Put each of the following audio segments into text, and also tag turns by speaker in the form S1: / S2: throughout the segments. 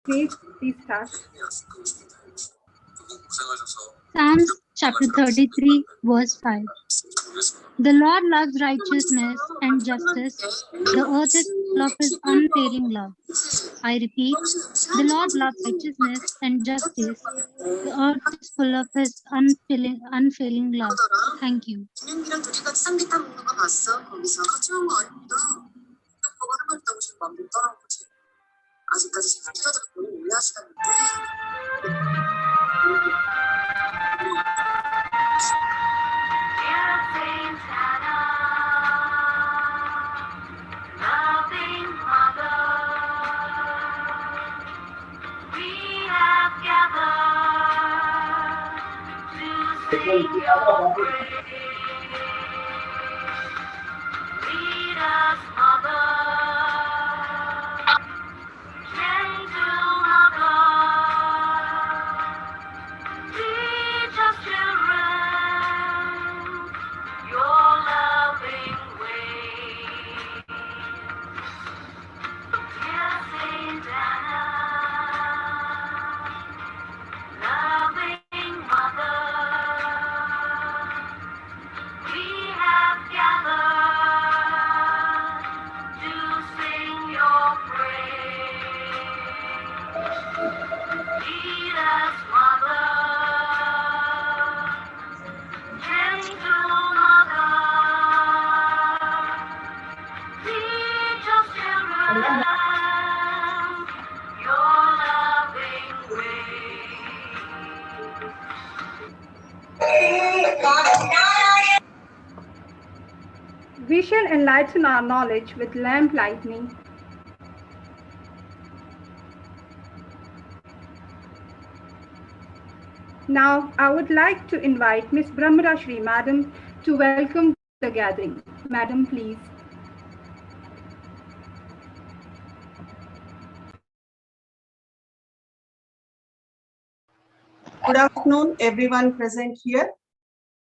S1: Please start.
S2: Psalms chapter 33, verse 5. The Lord loves righteousness and justice. The earth is full of his unfailing love. I repeat, the Lord loves righteousness and justice. The earth is full of his unfailing love. Thank you.
S3: 준영이랑 둘이 같이 삼계탕 먹는 거 봤어? 거기서 같이 한 거 아닙니다. 또 그거 하겠다고 지금 맘대로 떠난 거지. 아직까지 제가 키워드를 본인 오해하시다는데.
S1: We shall enlighten our knowledge with lamp lightning. Now, I would like to invite Ms. Brahmarashri, Madam, to welcome the gathering. Madam, please.
S4: Good afternoon, everyone present here.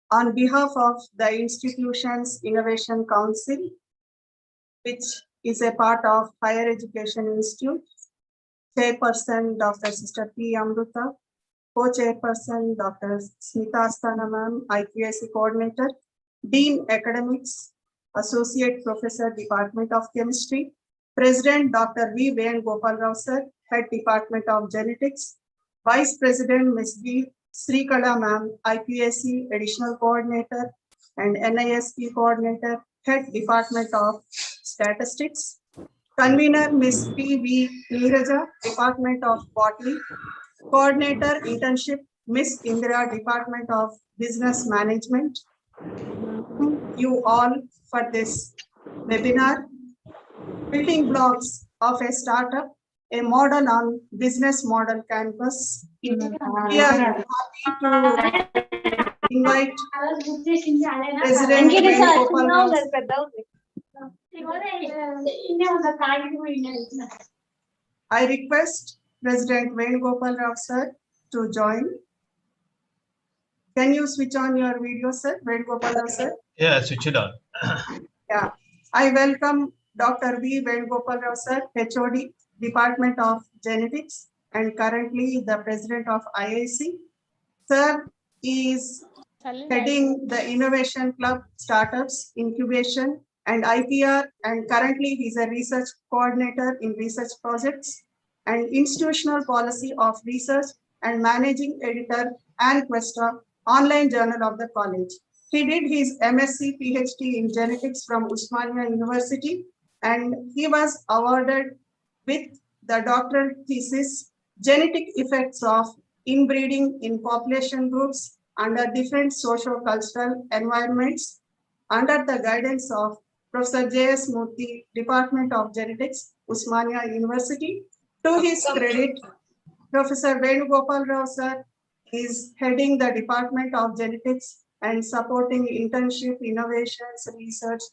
S4: On behalf of the institution's Innovation Council, which is a part of Higher Education Institute, Chairperson Dr. Sister P. Amruta, Co-Chairperson Dr. Smita Asthana Ma'am, IQAC Coordinator, Dean Academics, Associate Professor, Department of Chemistry, President Dr. V. Venugopal Rao Sir, Head Department of Genetics, Vice President Ms. B. Srikala Ma'am, IQAC Additional Coordinator and NISP Coordinator, Head Department of Statistics, Convener Ms. P. V. Neeraja, Department of Botany, Coordinator Internship Ms. Indira, Department of Business Management. You all for this webinar, Building Blocks of a Startup, a model on business model campus. We are happy to invite President Venugopal Rao. I request President Venugopal Rao sir to join. Can you switch on your video, sir? Venugopal Rao sir?
S5: Yeah, switch it on.
S4: Yeah. I welcome Dr. V. Venugopal Rao sir, HOD, Department of Genetics, and currently the President of IIC. Sir is heading the Innovation Club, Startups, Incubation, and IPR, and currently he's a research coordinator in research projects and institutional policy of research and managing editor and Questa, online journal of the college. He did his MSc PhD in genetics from Usmania University, and he was awarded with the doctoral thesis, Genetic Effects of Inbreeding in Population Groups under Different Socio-Cultural Environments, under the guidance of Professor J.S. Murthy, Department of Genetics, Usmania University. To his credit, Professor Venugopal Rao sir is heading the Department of Genetics and supporting internship, innovations, research,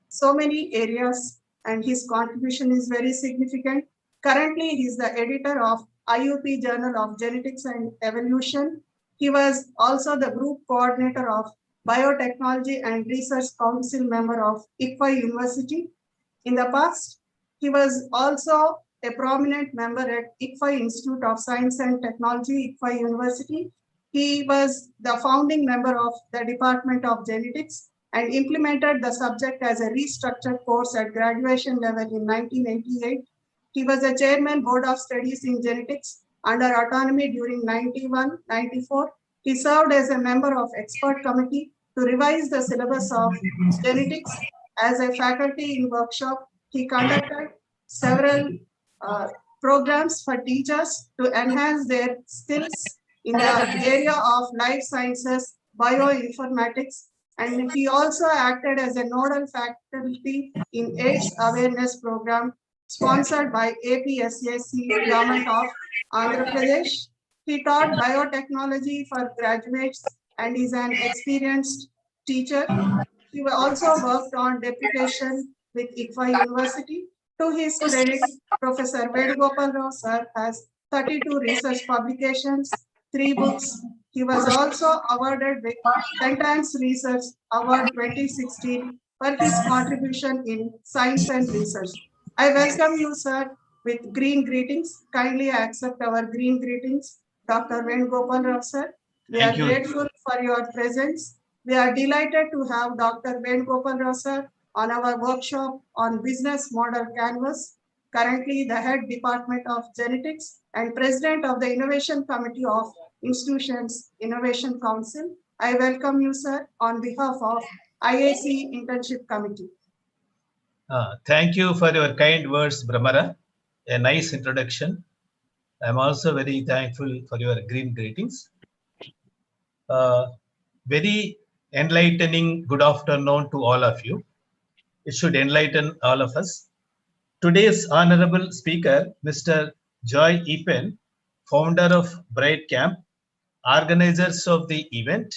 S4: so many areas, and his contribution is very significant. Currently, he is the editor of IUP Journal of Genetics and Evolution. He was also the group coordinator of Biotechnology and Research Council member of ICFA University. In the past, he was also a prominent member at ICFI Institute of Science and Technology, ICFI University. He was the founding member of the Department of Genetics and implemented the subject as a restructured course at graduation level in 1988. He was a chairman board of studies in genetics under autonomy during 91-94. He served as a member of expert committee to revise the syllabus of genetics. As a faculty in workshop, he conducted several programs for teachers to enhance their skills in the area of life sciences, bioinformatics, and he also acted as a nodal faculty in AIDS awareness program sponsored by APSAC, Government of Andhra Pradesh. He taught biotechnology for graduates and is an experienced teacher. He also worked on deputation with ICFI University. To his credit, Professor Vedugopal Rao sir has 32 research publications, 3 books. He was also awarded with St.Ann's Research Award 2016 for his contribution in science and research. I welcome you, sir, with green greetings. Kindly accept our green greetings, Dr. Vedugopal Rao sir. We are grateful for your presence. We are delighted to have Dr. Vedugopal Rao sir on our workshop on business model canvas, currently the head department of genetics and president of the innovation committee of institutions innovation council. I welcome you, sir, on behalf of IAC internship committee.
S5: Thank you for your kind words, Brahmara. A nice introduction. I'm also very thankful for your green greetings. Very enlightening good afternoon to all of you. It should enlighten all of us. Today's honorable speaker, Mr. Joy Epen, founder of Bright Camp, organizers of the event,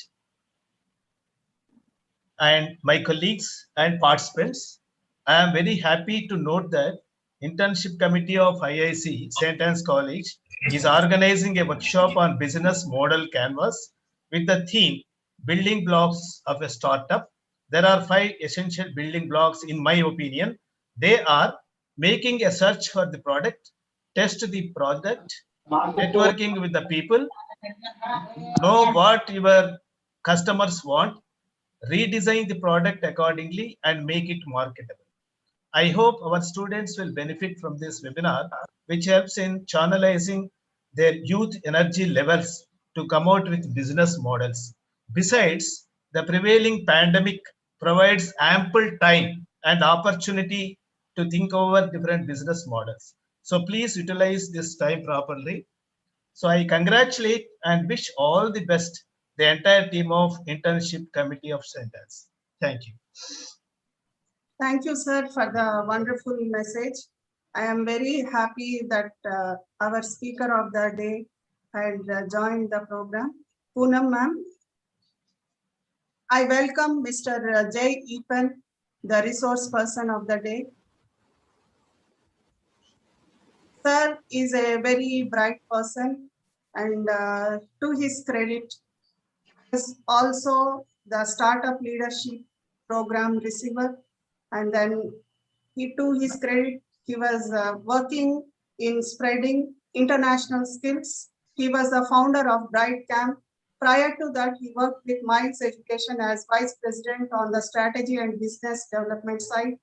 S5: and my colleagues and participants, I am very happy to note that Internship Committee of IIC St. Anne's College is organizing a workshop on business model canvas with the theme Building Blocks of a Startup. There are 5 essential building blocks in my opinion. They are making a search for the product, test the product, networking with the people, know what your customers want, redesign the product accordingly, and make it marketable. I hope our students will benefit from this webinar, which helps in channelizing their youth energy levels to come out with business models. Besides, the prevailing pandemic provides ample time and opportunity to think over different business models. So please utilize this time properly. So I congratulate and wish all the best the entire team of Internship Committee of St. Anne's. Thank you.
S4: Thank you, sir, for the wonderful message. I am very happy that our speaker of the day had joined the program. Poonam ma'am. I welcome Mr. Jay Epen, the resource person of the day. Sir is a very bright person, and to his credit, is also the Startup Leadership Program receiver. And then to his credit, he was working in spreading international skills. He was the founder of Bright Camp. Prior to that, he worked with Miles Education as vice president on the strategy and business development side.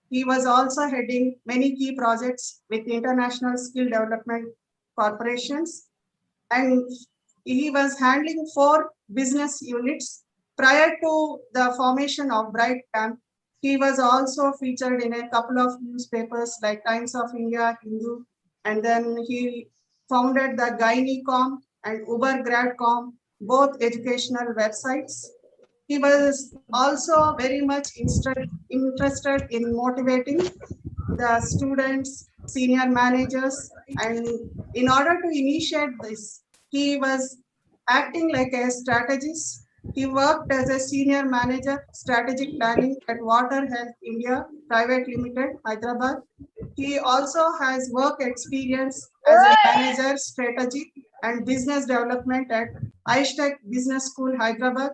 S4: He was also heading many key projects with international skill development corporations. And he was handling 4 business units. Prior to the formation of Bright Camp, he was also featured in a couple of newspapers like Times of India, Hindu, and then he founded the Gynicom and UberGradCom, both educational websites. He was also very much interested in motivating the students, senior managers, and in order to initiate this, he was acting like a strategist. He worked as a senior manager, strategic planning at Water Health India Private Limited, Hyderabad. He also has work experience as a manager, strategy and business development at Tech Business School, Hyderabad.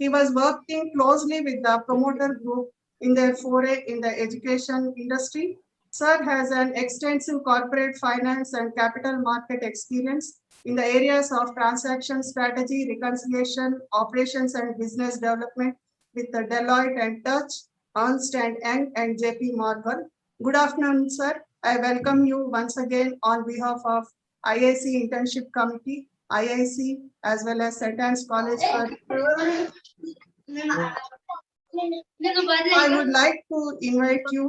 S4: He was working closely with the promoter group in their foray in the education industry. Sir has an extensive corporate finance and capital market experience in the areas of transaction strategy, reconciliation, operations, and business development with the Deloitte and Touch, Ernst and Young, and JP Morgan. Good afternoon, sir. I welcome you once again on behalf of IIC Internship Committee, IIC, as well as St.Ann College for I would like to invite you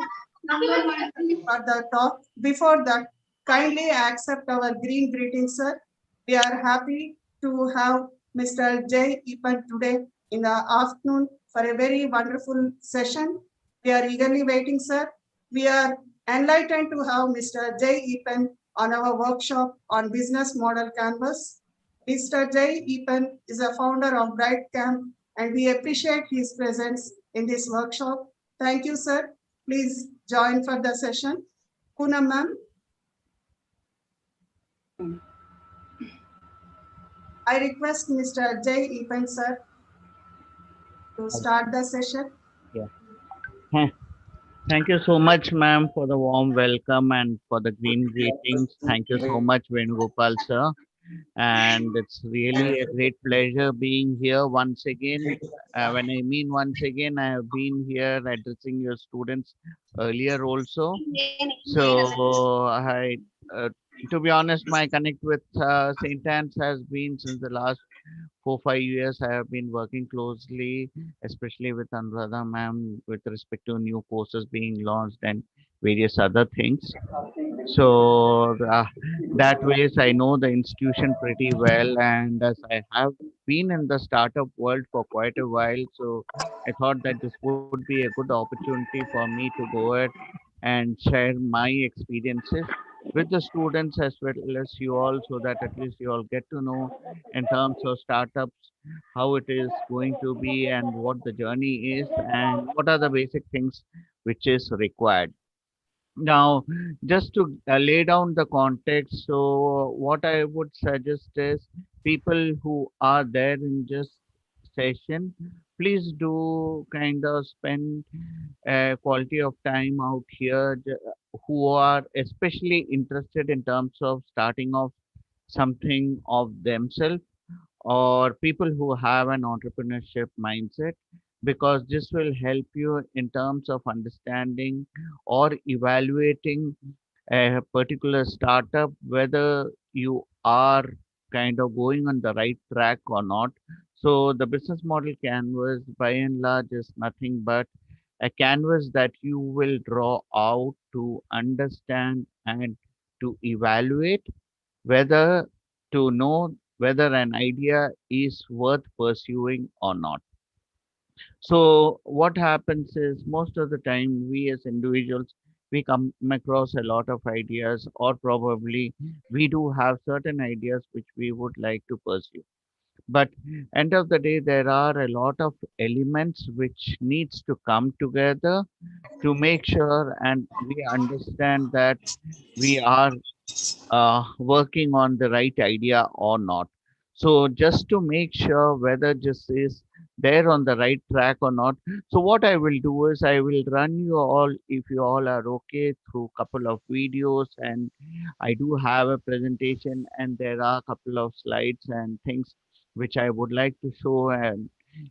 S4: for the talk. Before that, kindly accept our green greeting, sir. We are happy to have Mr. Jay Epan today in the afternoon for a very wonderful session. We are eagerly waiting, sir. We are enlightened to have Mr. Jay Epan on our workshop on business model canvas. Mr. Jay Epan is a founder of Bright Camp, and we appreciate his presence in this workshop. Thank you, sir. Please join for the session. Poonam ma'am. I request Mr. Jay Epan sir to start the session.
S6: Yeah. Thank you so much, ma'am, for the warm welcome and for the green greetings. Thank you so much, Venugopal sir. And it's really a great pleasure being here once again. When I mean once again, I have been here addressing your students earlier also. So uh, to be honest, my connect with St. Anne's has been since the last 4 5 years. I have been working closely, especially with Anuradha ma'am, with respect to new courses being launched and various other things. So that ways I know the institution pretty well, and as I have been in the startup world for quite a while, so I thought that this would be a good opportunity for me to go ahead and share my experiences with the students as well as you all, so that at least you all get to know in terms of startups how it is going to be and what the journey is and what are the basic things which is required. Now, just to lay down the context, so what I would suggest is people who are there in this session, please do kind of spend a quality of time out here who are especially interested in terms of starting off something of themselves or people who have an entrepreneurship mindset, because this will help you in terms of understanding or evaluating a particular startup whether you are kind of going on the right track or not. So the business model canvas by and large is nothing but a canvas that you will draw out to understand and to evaluate whether to know whether an idea is worth pursuing or not. So what happens is most of the time we as individuals we come across a lot of ideas, or probably we do have certain ideas which we would like to pursue. But end of the day there are a lot of elements which needs to come together to make sure and we understand that we are working on the right idea or not. So just to make sure whether this is there on the right track or not. So what I will do is I will run you all, if you all are okay, through couple of videos, and I do have a presentation and there are a couple of slides and things which I would like to show and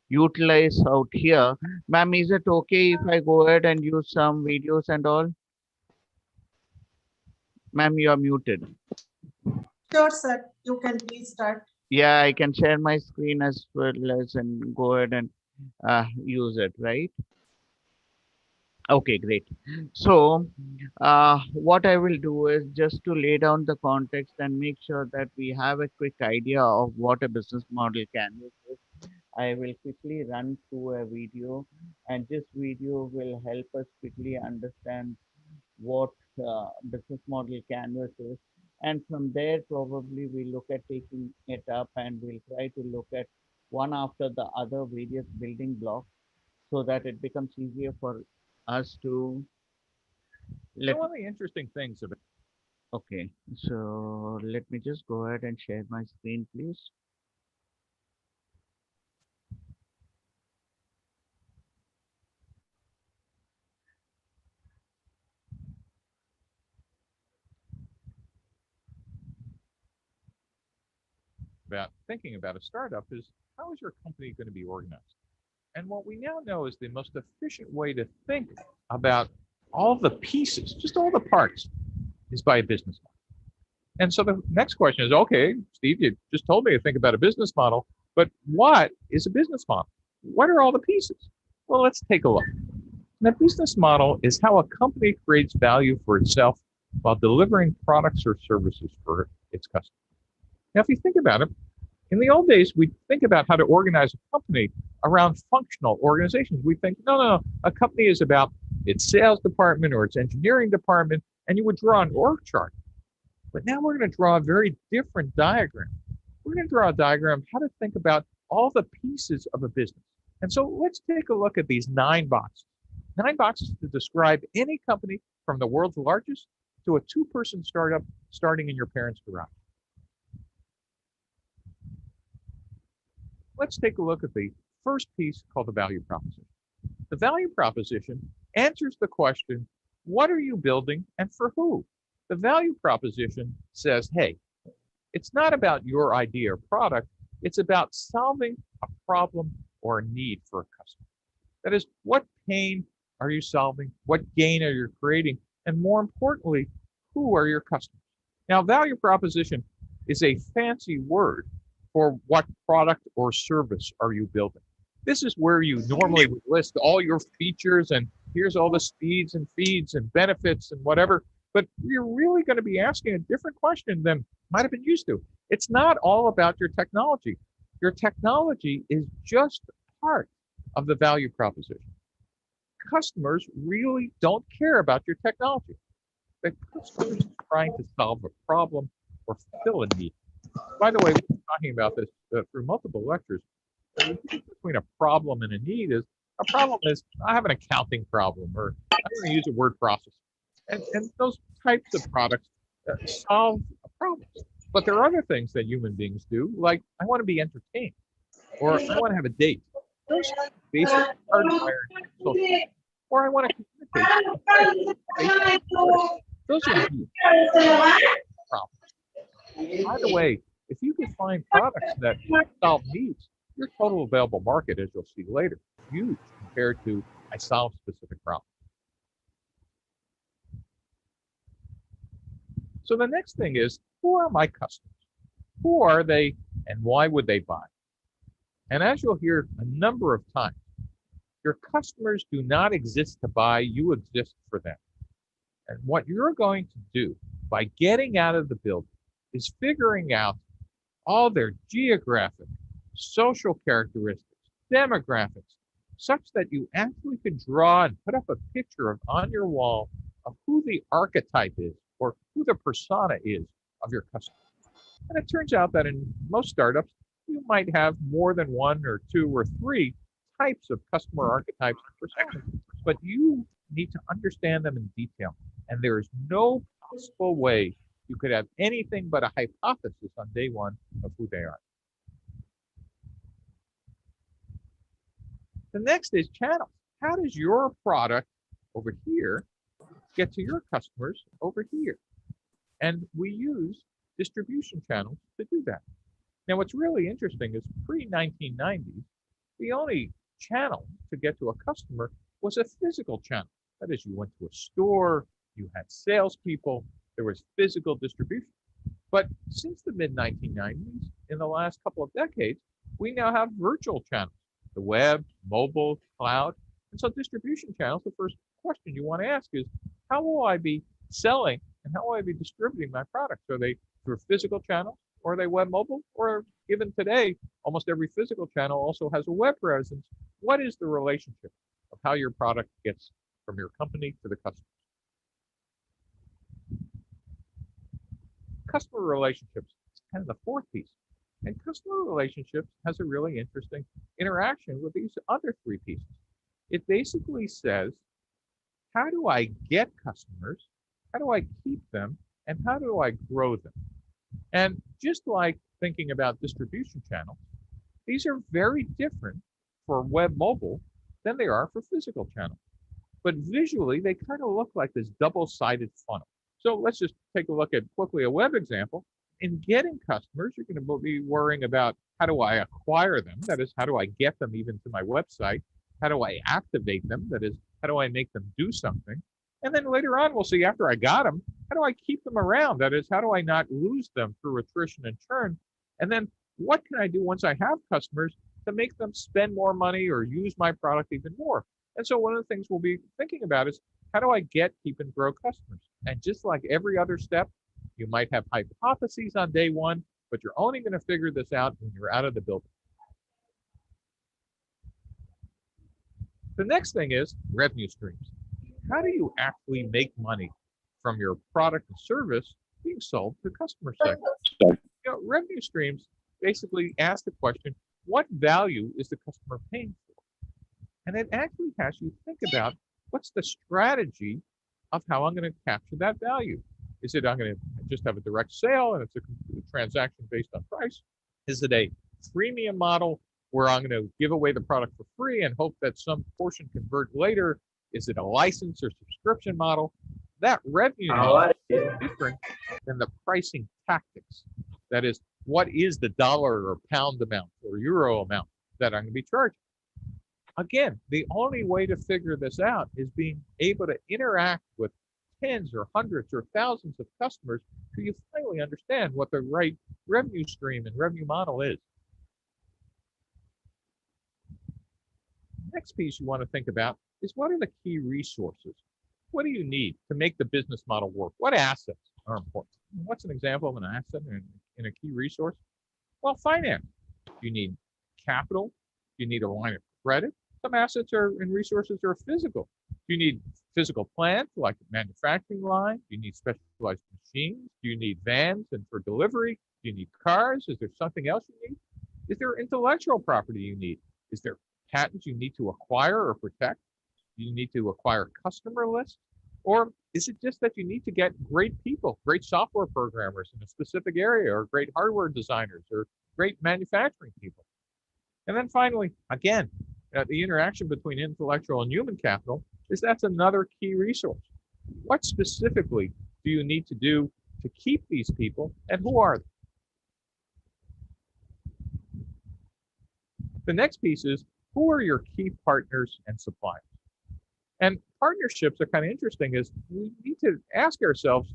S6: utilize out here. Ma'am, is it okay if I go ahead and use some videos and all? Ma'am, you are muted.
S4: Sure, sir. You can please start.
S6: Yeah, I can share my screen as well as and go ahead and use it, right? Okay, great. So, what I will do is just to lay down the context and make sure that we have a quick idea of what a business model canvas is. I will quickly run through a video, and this video will help us quickly understand what business model canvas is. And from there, probably we look at taking it up and we'll try to look at one after the other various building blocks so that it becomes easier for us to let.
S7: One of the interesting things about
S6: Okay, so let me just go ahead and share my screen, please.
S7: about thinking about a startup is, how is your company going to be organized? And what we now know is the most efficient way to think about all the pieces, just all the parts, is by a business model. And so the next question is, okay, Steve, you just told me to think about a business model, but what is a business model? What are all the pieces? Well, let's take a look. And a business model is how a company creates value for itself while delivering products or services for its customers. Now, if you think about it, in the old days, we think about how to organize a company around functional organizations. We think, no, a company is about its sales department or its engineering department, and you would draw an org chart. But now we're going to draw a very different diagram. We're going to draw a diagram of how to think about all the pieces of a business. And so let's take a look at these 9 boxes. 9 boxes to describe any company from the world's largest to a 2-person startup starting in your parents' garage. Let's take a look at the first piece called the value proposition. The value proposition answers the question, what are you building and for who? The value proposition says, hey, it's not about your idea or product, it's about solving a problem or a need for a customer. That is, what pain are you solving? What gain are you creating? And more importantly, who are your customers? Now, value proposition is a fancy word for what product or service are you building. This is where you normally would list all your features and here's all the speeds and feeds and benefits and whatever. But you're really going to be asking a different question than might have been used to. It's not all about your technology. Your technology is just part of the value proposition. Customers really don't care about your technology. The customer is trying to solve a problem or fulfill a need. By the way, we've been talking about this through multiple lectures. The difference between a problem and a need is, a problem is, I have an accounting problem, or I'm going to use a word processor. And those types of products solve problems. But there are other things that human beings do, like I want to be entertained, or I want to have a date. Those are basic hardwired social, or I want to communicate. Those are problems. By the way, if you can find products that solve needs, your total available market, as you'll see later, is huge compared to I solve specific problems. So the next thing is, who are my customers? Who are they and why would they buy? And as you'll hear a number of times, your customers do not exist to buy, you exist for them. And what you're going to do by getting out of the building is figuring out all their geographic, social characteristics, demographics, such that you actually can draw and put up a picture on your wall of who the archetype is or who the persona is of your customer. And it turns out that in most startups, you might have more than 1 or 2 or 3 types of customer archetypes and personas, but you need to understand them in detail. And there is no possible way you could have anything but a hypothesis on day 1 of who they are. The next is channels. How does your product over here get to your customers over here? And we use distribution channels to do that. Now, what's really interesting is pre-1990s, the only channel to get to a customer was a physical channel. That is, you went to a store, you had salespeople, there was physical distribution. But since the mid-1990s, in the last couple of decades, we now have virtual channels, the web, mobile, cloud. And so distribution channels, the first question you want to ask is, how will I be selling and how will I be distributing my products? Are they through physical channels, or are they web mobile? Or even today, almost every physical channel also has a web presence. What is the relationship of how your product gets from your company to the customer? Customer relationships is kind of the fourth piece. And customer relationships has a really interesting interaction with these other 3 pieces. It basically says, how do I get customers? How do I keep them? And how do I grow them? And just like thinking about distribution channels, these are very different for web mobile than they are for physical channels. But visually, they kind of look like this double-sided funnel. So let's just take a look at quickly a web example. in getting customers, you're going to be worrying about how do I acquire them? That is, how do I get them even to my website? How do I activate them? That is, how do I make them do something? And then later on, we'll see after I got them, how do I keep them around? That is, how do I not lose them through attrition and churn? And then what can I do once I have customers to make them spend more money or use my product even more? And so one of the things we'll be thinking about is how do I get, keep, and grow customers? And just like every other step, you might have hypotheses on day one, but you're only going to figure this out when you're out of the building. The next thing is revenue streams. How do you actually make money from your product and service being sold to customer segments? Revenue streams basically ask the question, what value is the customer paying for? And it actually has you think about what's the strategy of how I'm going to capture that value. Is it I'm going to just have a direct sale and it's a transaction based on price? Is it a freemium model where I'm going to give away the product for free and hope that some portion convert later? Is it a license or subscription model? That revenue model is different than the pricing tactics. That is, what is the dollar or pound amount or euro amount that I'm going to be charging? Again, the only way to figure this out is being able to interact with tens or hundreds or thousands of customers so you finally understand what the right revenue stream and revenue model is. Next piece you want to think about is what are the key resources? What do you need to make the business model work? What assets are important? What's an example of an asset in a key resource? Well, finance. You need capital. You need a line of credit. Some assets and resources are physical. You need physical plant, like a manufacturing line. You need specialized machines. You need vans and for delivery. You need cars. Is there something else you need? Is there intellectual property you need? Is there patents you need to acquire or protect? Do you need to acquire customer lists? Or is it just that you need to get great people, great software programmers in a specific area, or great hardware designers, or great manufacturing people? And then finally, again, the interaction between intellectual and human capital that's another key resource. What specifically do you need to do to keep these people, and who are they? The next piece is, who are your key partners and suppliers? And partnerships are kind of interesting, is we need to ask ourselves,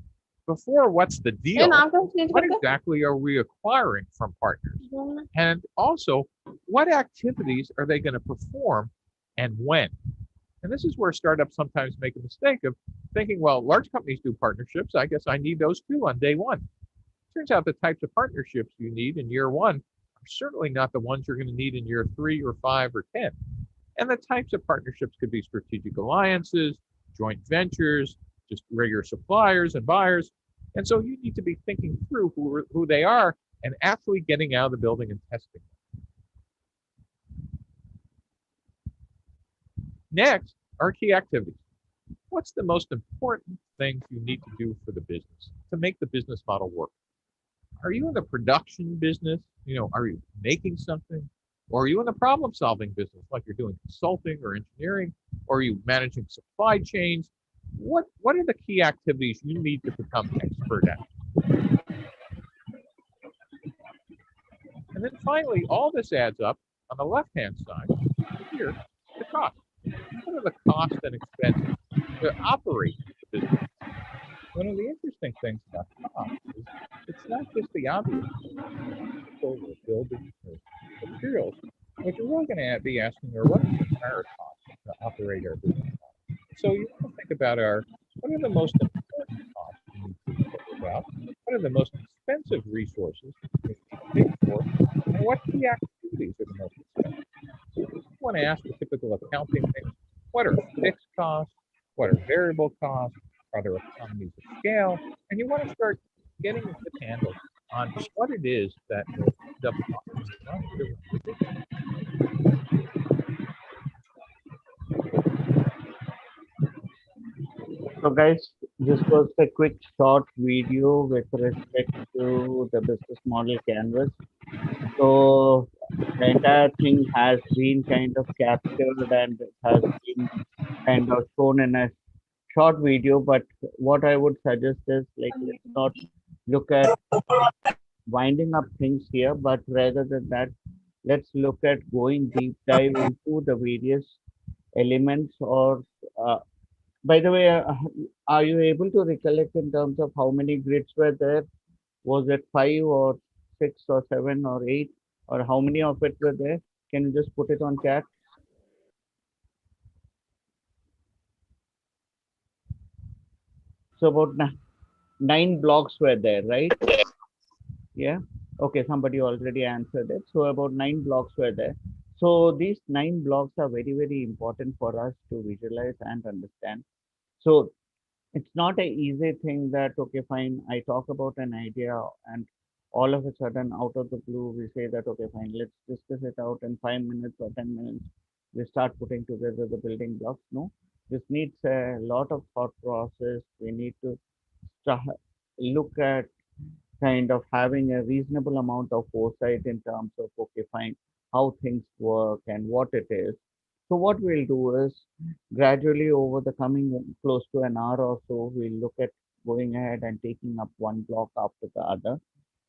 S7: before what's the deal, what exactly are we acquiring from partners? And also, what activities are they going to perform and when? And this is where startups sometimes make a mistake of thinking, well, large companies do partnerships. I guess I need those too on day one. Turns out the types of partnerships you need in year one are certainly not the ones you're going to need in year 3 or 5 or 10. And the types of partnerships could be strategic alliances, joint ventures, just regular suppliers and buyers. And so you need to be thinking through who they are and actually getting out of the building and testing them. Next are key activities. What's the most important things you need to do for the business to make the business model work? Are you in the production business? Are you making something? Or are you in the problem-solving business, like you're doing consulting or engineering? Or are you managing supply chains? What are the key activities you need to become expert at? And then finally, all this adds up on the left-hand side. Here, the cost. What are the costs and expenses to operate the business? One of the interesting things about cost is it's not just the obvious, or buildings or materials. What you're really going to be asking are, what is the entire cost to operate our business model? So you want to think about what are the most important costs you need to think about? What are the most expensive resources you need to pay for? And what key activities are the most expensive? You want to ask the typical accounting things. What are fixed costs? What are variable costs? Are there economies of scale? And you want to start getting a good handle on what it is that will end up costing.
S6: So guys, this was a quick short video with respect to the business model canvas. So the entire thing has been kind of captured and it has been kind of shown in a short video, but what I would suggest is, like, let's not look at winding up things here, but rather than that, let's look at going deep dive into the various elements or by the way, are you able to recollect in terms of how many grids were there? Was it five or six or seven or eight, or how many of it were there? Can you just put it on chat? So about nine blocks were there, right? Yeah. Okay, somebody already answered it. So about nine blocks were there. So these nine blocks are very, very important for us to visualize and understand. So it's not a easy thing that, okay, fine, I talk about an idea and all of a sudden out of the blue we say that, okay, fine, let's discuss it out in 5 minutes or 10 minutes. We start putting together the building blocks. No, this needs a lot of thought process. We need to start, look at kind of having a reasonable amount of foresight in terms of, okay, fine, how things work and what it is. So what we'll do is gradually over the coming close to an hour or so, we'll look at going ahead and taking up one block after the other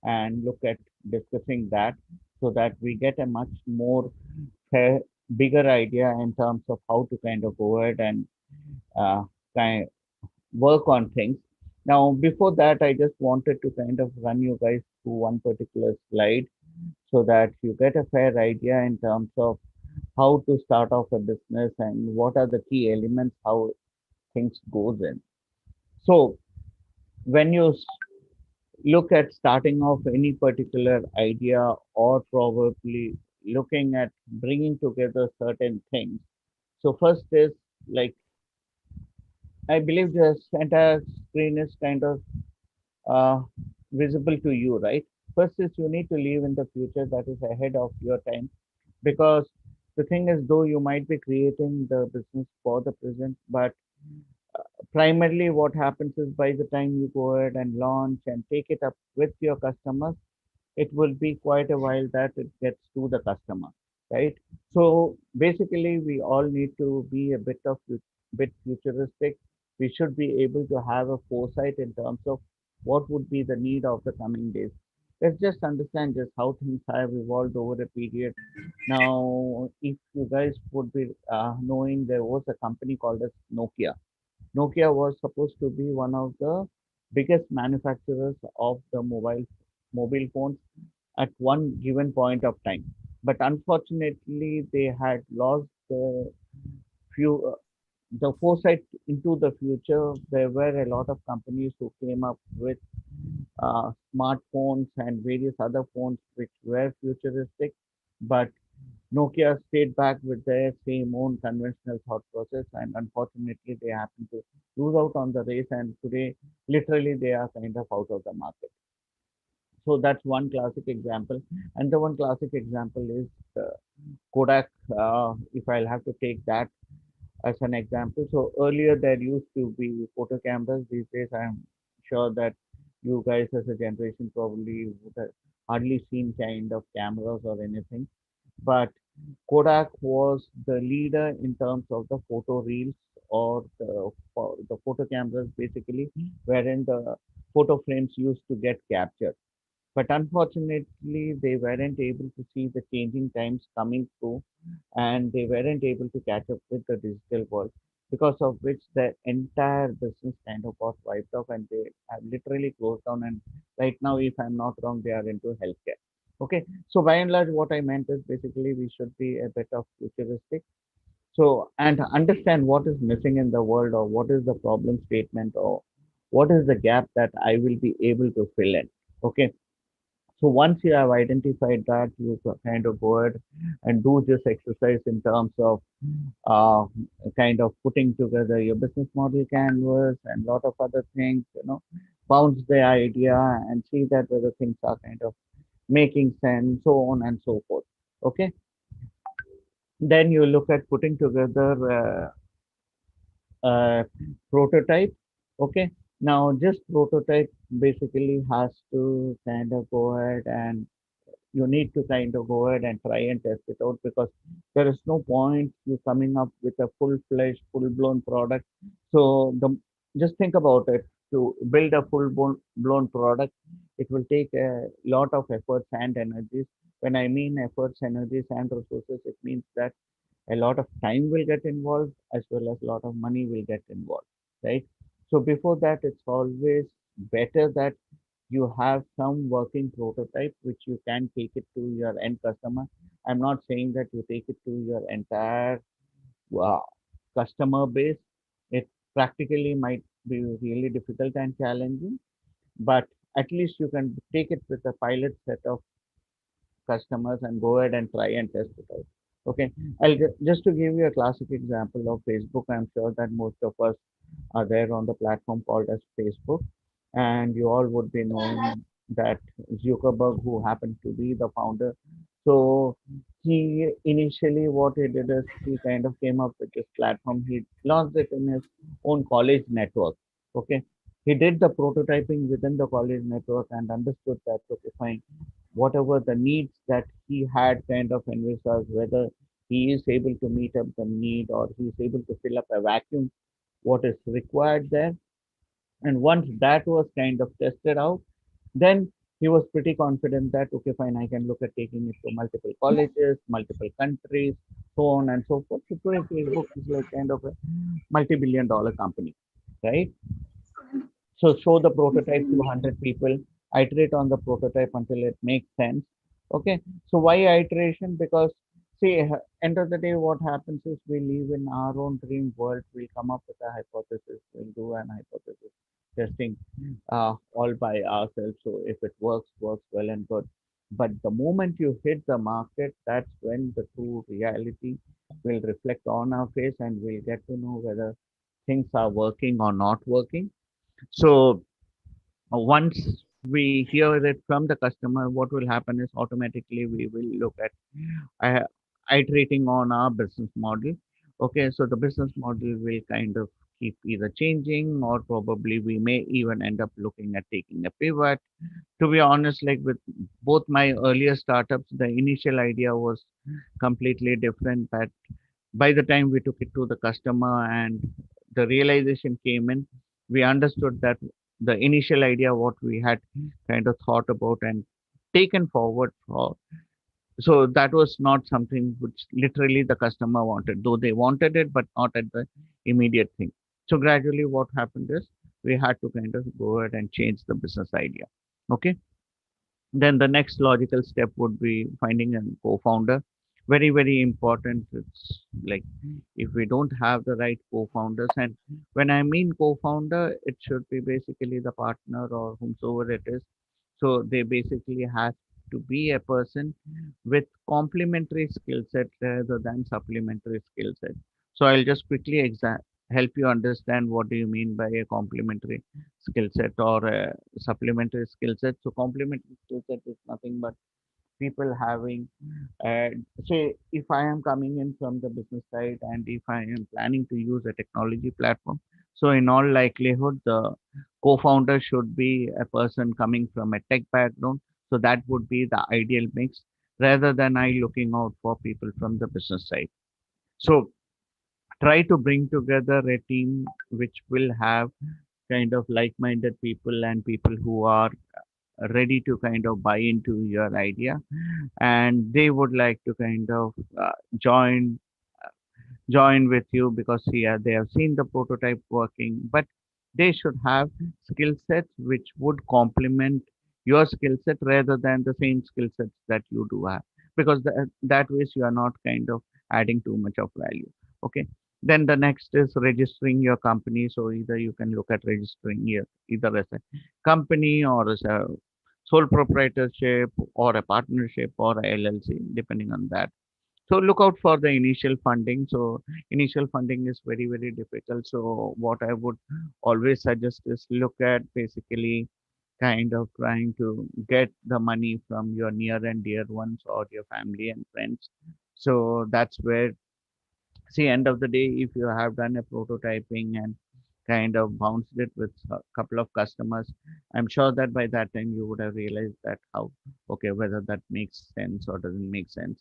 S6: and look at discussing that so that we get a much more fair, bigger idea in terms of how to kind of go ahead and uh, kind work on things. Now, before that, I just wanted to kind of run you guys through one particular slide so that you get a fair idea in terms of how to start off a business and what are the key elements, how things goes in. So when you look at starting off any particular idea or probably looking at bringing together certain things. So first is like, I believe this entire screen is kind of uh, visible to you, right? First is you need to live in the future that is ahead of your time because the thing is, though you might be creating the business for the present, but primarily what happens is by the time you go ahead and launch and take it up with your customers, it will be quite a while that it gets to the customer, right? So basically, we all need to be a bit futuristic. We should be able to have a foresight in terms of what would be the need of the coming days. Let's just understand just how things have evolved over a period. Now, if you guys would be knowing, there was a company called as Nokia. Nokia was supposed to be one of the biggest manufacturers of the mobile phones at one given point of time. But unfortunately, they had lost few, the foresight into the future. There were a lot of companies who came up with smartphones and various other phones which were futuristic, but Nokia stayed back with their same own conventional thought process, and unfortunately, they happened to lose out on the race. And today, literally, they are kind of out of the market. So that's one classic example. And the one classic example is Kodak. If I'll have to take that as an example. So earlier there used to be photo cameras. These days, I'm sure that you guys as a generation probably would have hardly seen kind of cameras or anything. But Kodak was the leader in terms of the photo reels or the photo cameras basically, wherein the photo frames used to get captured. But unfortunately, they weren't able to see the changing times coming through and they weren't able to catch up with the digital world, because of which the entire business kind of got wiped off and they have literally closed down. And right now, if I'm not wrong, they are into healthcare. Okay, so by and large, what I meant is basically we should be a bit of futuristic. So, and understand what is missing in the world or what is the problem statement or what is the gap that I will be able to fill in. Okay, so once you have identified that, you kind of go ahead and do this exercise in terms of uh, kind of putting together your business model canvas and lot of other things, bounce the idea and see that whether things are kind of making sense, so on and so forth. Okay. Then you look at putting together a prototype. Okay. Now, just prototype basically has to kind of go ahead and you need to kind of go ahead and try and test it out because there is no point you coming up with a full-fledged, full-blown product. So just think about it. to build a blown product, it will take a lot of efforts and energies. When I mean efforts, energies, and resources, it means that a lot of time will get involved as well as a lot of money will get involved, right? So before that, it's always better that you have some working prototype which you can take it to your end customer. I'm not saying that you take it to your entire uh, customer base. It practically might be really difficult and challenging, but at least you can take it with a pilot set of customers and go ahead and try and test it out. Okay, just to give you a classic example of Facebook. I'm sure that most of us are there on the platform called as Facebook, and you all would be knowing that Zuckerberg, who happens to be the founder, so he initially what he did is he kind of came up with this platform. He launched it in his own college network. Okay, he did the prototyping within the college network and understood that okay, fine, whatever the needs that he had kind of envisaged, whether he is able to meet up the need or he is able to fill up a vacuum, what is required there. And once that was kind of tested out, then he was pretty confident that, okay, fine, I can look at taking it to multiple colleges, multiple countries, so on and so forth. So today, Facebook is like kind of a multi-billion-dollar company, right? So show the prototype to 100 people, iterate on the prototype until it makes sense. Okay. So why iteration? Because see, end of the day, what happens is we live in our own dream world. We'll come up with a hypothesis. We'll do an hypothesis testing all by ourselves. So if it works, works well and good. But the moment you hit the market, that's when the true reality will reflect on our face and we'll get to know whether things are working or not working. So once we hear it from the customer, what will happen is automatically we will look at uh, iterating on our business model. Okay, so the business model will kind of keep either changing or probably we may even end up looking at taking a pivot. To be honest, like with both my earlier startups, the initial idea was completely different. But by the time we took it to the customer and the realization came in, we understood that the initial idea what we had kind of thought about and taken forward for, so that was not something which literally the customer wanted, though they wanted it but not at the immediate thing. So gradually what happened is we had to kind of go ahead and change the business idea. Okay, then the next logical step would be finding a co-founder. Very, very important. It's like if we don't have the right co-founders, and when I mean co-founder, it should be basically the partner or whomsoever it is. So they basically have to be a person with complementary skill set rather than supplementary skill set. So I'll just quickly help you understand what do you mean by a complementary skill set or a supplementary skill set. So complementary skill set is nothing but people having, uh, say, if I am coming in from the business side and if I am planning to use a technology platform, so in all likelihood, the co-founder should be a person coming from a tech background. So that would be the ideal mix rather than I looking out for people from the business side. So try to bring together a team which will have kind of like-minded people and people who are ready to kind of buy into your idea and they would like to kind of join join with you because yeah, they have seen the prototype working, but they should have skill sets which would complement your skill set rather than the same skill sets that you do have, because that ways you are not kind of adding too much of value. Okay. Then the next is registering your company. So either you can look at registering here either as a company or as a sole proprietorship or a partnership or a LLC, depending on that. So look out for the initial funding. So initial funding is very, very difficult. So what I would always suggest is look at basically kind of trying to get the money from your near and dear ones or your family and friends. So that's where, see, end of the day, if you have done a prototyping and kind of bounced it with a couple of customers, I'm sure that by that time you would have realized that how, okay, whether that makes sense or doesn't make sense.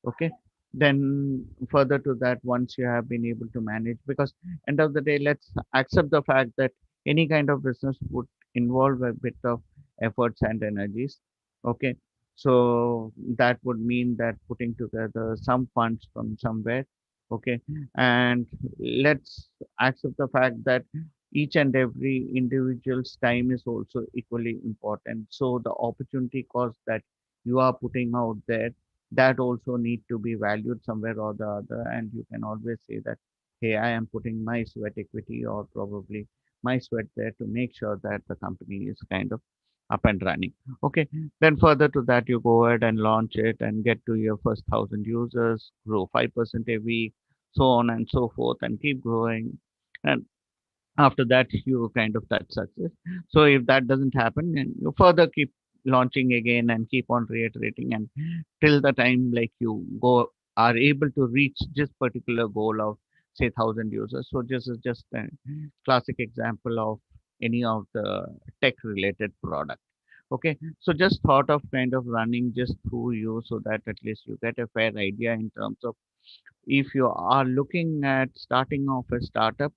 S6: Okay. Then further to that, once you have been able to manage, because end of the day, let's accept the fact that any kind of business would involve a bit of efforts and energies. Okay, so that would mean that putting together some funds from somewhere. Okay, and let's accept the fact that each and every individual's time is also equally important. So the opportunity cost that you are putting out there, that also need to be valued somewhere or the other. And you can always say that, hey, I am putting my sweat equity or probably my sweat there to make sure that the company is kind of up and running. Okay, then further to that, you go ahead and launch it and get to your first 1,000 users, grow 5% a week, so on and so forth, and keep growing. And after that you kind of touch success. So if that doesn't happen, then you further keep launching again and keep on reiterating, and till the time like you go are able to reach this particular goal of say 1,000 users. So this is just a classic example of any of the tech related product. Okay, so just thought of kind of running just through you so that at least you get a fair idea in terms of if you are looking at starting off a startup,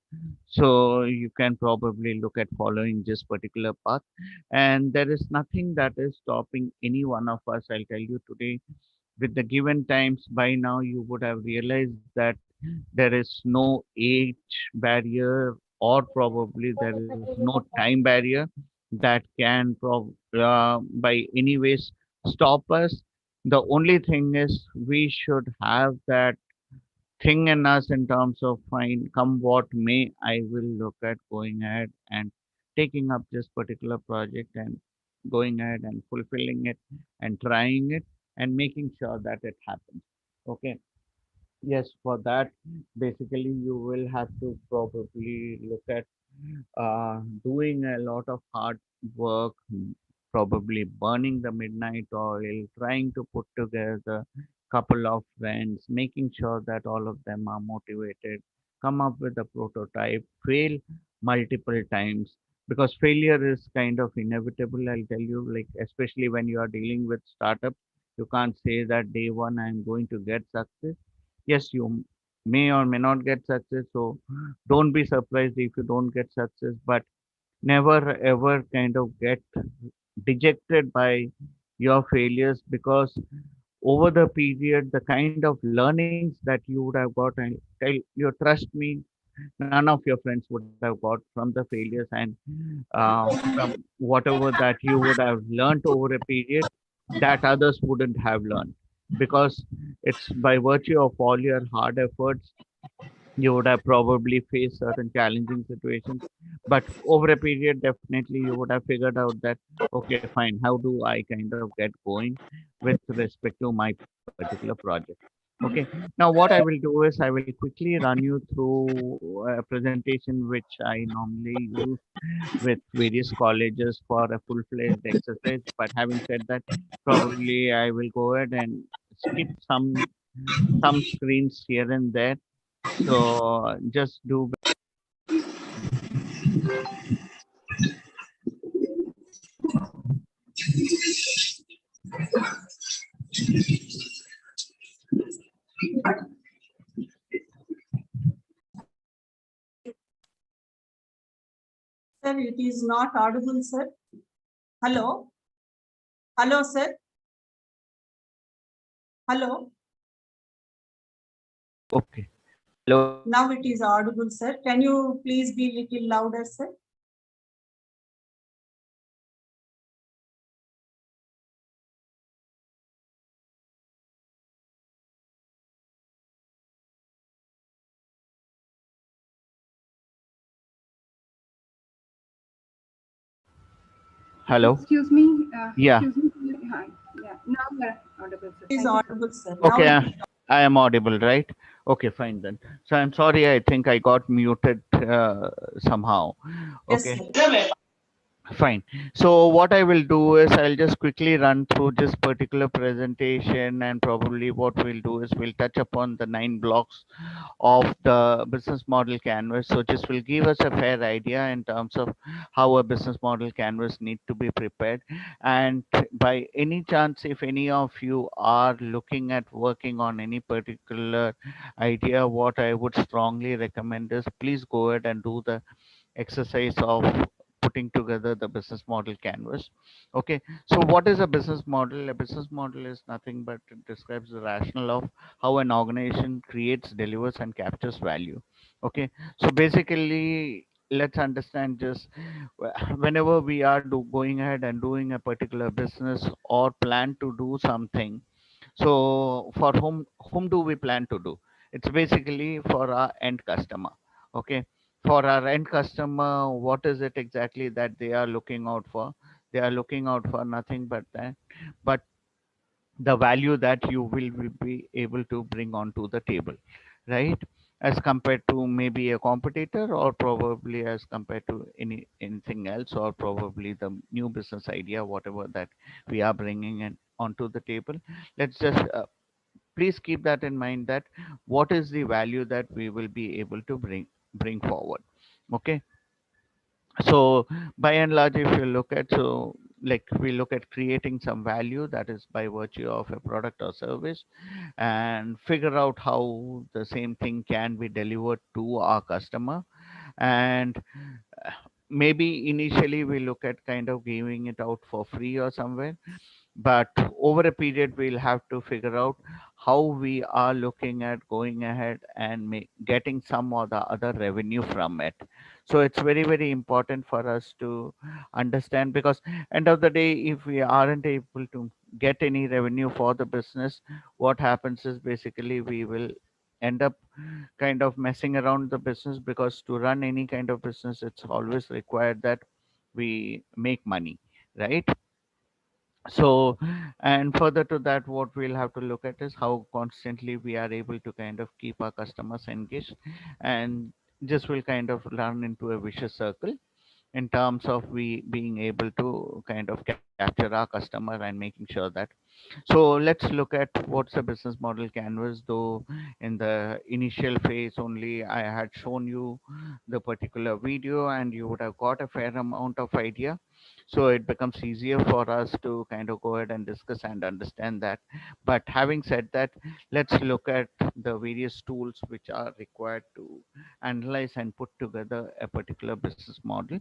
S6: so you can probably look at following this particular path. And there is nothing that is stopping any one of us. I'll tell you today, with the given times, by now you would have realized that there is no age barrier, or probably there is no time barrier that can by any ways stop us. The only thing is we should have that thing in us in terms of fine, come what may, I will look at going ahead and taking up this particular project and going ahead and fulfilling it and trying it and making sure that it happens. Okay. Yes, for that, basically you will have to probably look at doing a lot of hard work, probably burning the midnight oil, trying to put together couple of friends, making sure that all of them are motivated, come up with a prototype, fail multiple times, because failure is kind of inevitable. I'll tell you, like especially when you are dealing with startups, you can't say that day one I'm going to get success. Yes, you may or may not get success. So don't be surprised if you don't get success, but never ever kind of get dejected by your failures, because over the period, the kind of learnings that you would have got, and tell you, trust me, none of your friends would have got from the failures, and from whatever that you would have learned over a period that others wouldn't have learned, because it's by virtue of all your hard efforts. You would have probably faced certain challenging situations, but over a period definitely you would have figured out that, okay, fine, how do I kind of get going with respect to my particular project. Okay, now what I will do is I will quickly run you through a presentation which I normally use with various colleges for a full-fledged exercise. But having said that, probably I will go ahead and skip some screens here and there. So just do.
S4: Sir, it is not audible, sir. Hello? Hello, sir? Hello?
S6: Okay. Hello.
S4: Now it is audible, sir. Can you please be little louder, sir?
S6: Hello.
S1: Excuse me.
S6: Yeah.
S1: Excuse me. Hi. Yeah. Now we're audible, sir.
S4: It is
S1: Thank you, sir.
S4: audible, sir.
S6: Okay.
S4: Now it is
S6: I am audible, right? Okay, fine then. So I'm sorry. I think I got muted somehow.
S4: yes,
S6: Okay.
S4: sir.
S6: Fine. So what I will do is I'll just quickly run through this particular presentation, and probably what we'll do is we'll touch upon the 9 blocks of the business model canvas. So this will give us a fair idea in terms of how a business model canvas need to be prepared. And by any chance, if any of you are looking at working on any particular idea, what I would strongly recommend is please go ahead and do the exercise of putting together the business model canvas. Okay, so what is a business model? A business model is nothing but it describes the rationale of how an organization creates, delivers, and captures value. Okay, so basically, let's understand just whenever we are going ahead and doing a particular business or plan to do something, so for whom do we plan to do? It's basically for our end customer. Okay. For our end customer, what is it exactly that they are looking out for? They are looking out for nothing but that, but the value that you will be able to bring onto the table, right? As compared to maybe a competitor, or probably as compared to anything else, or probably the new business idea, whatever that we are bringing in onto the table. Let's just please keep that in mind, that what is the value that we will be able to bring forward. Okay, so by and large, if you look at, so like we look at creating some value, that is by virtue of a product or service, and figure out how the same thing can be delivered to our customer. And uh, maybe initially we look at kind of giving it out for free or somewhere, but over a period we'll have to figure out how we are looking at going ahead and getting some or the other revenue from it. So it's very very important for us to understand, because end of the day, if we aren't able to get any revenue for the business, what happens is basically we will end up kind of messing around the business, because to run any kind of business, it's always required that we make money, right? So, and further to that, what we'll have to look at is how constantly we are able to kind of keep our customers engaged, and just will kind of run into a vicious circle in terms of we being able to kind of capture our customer and making sure that. So let's look at what's a business model canvas. Though in the initial phase only I had shown you the particular video, and you would have got a fair amount of idea, so it becomes easier for us to kind of go ahead and discuss and understand that. But having said that, let's look at the various tools which are required to analyze and put together a particular business model.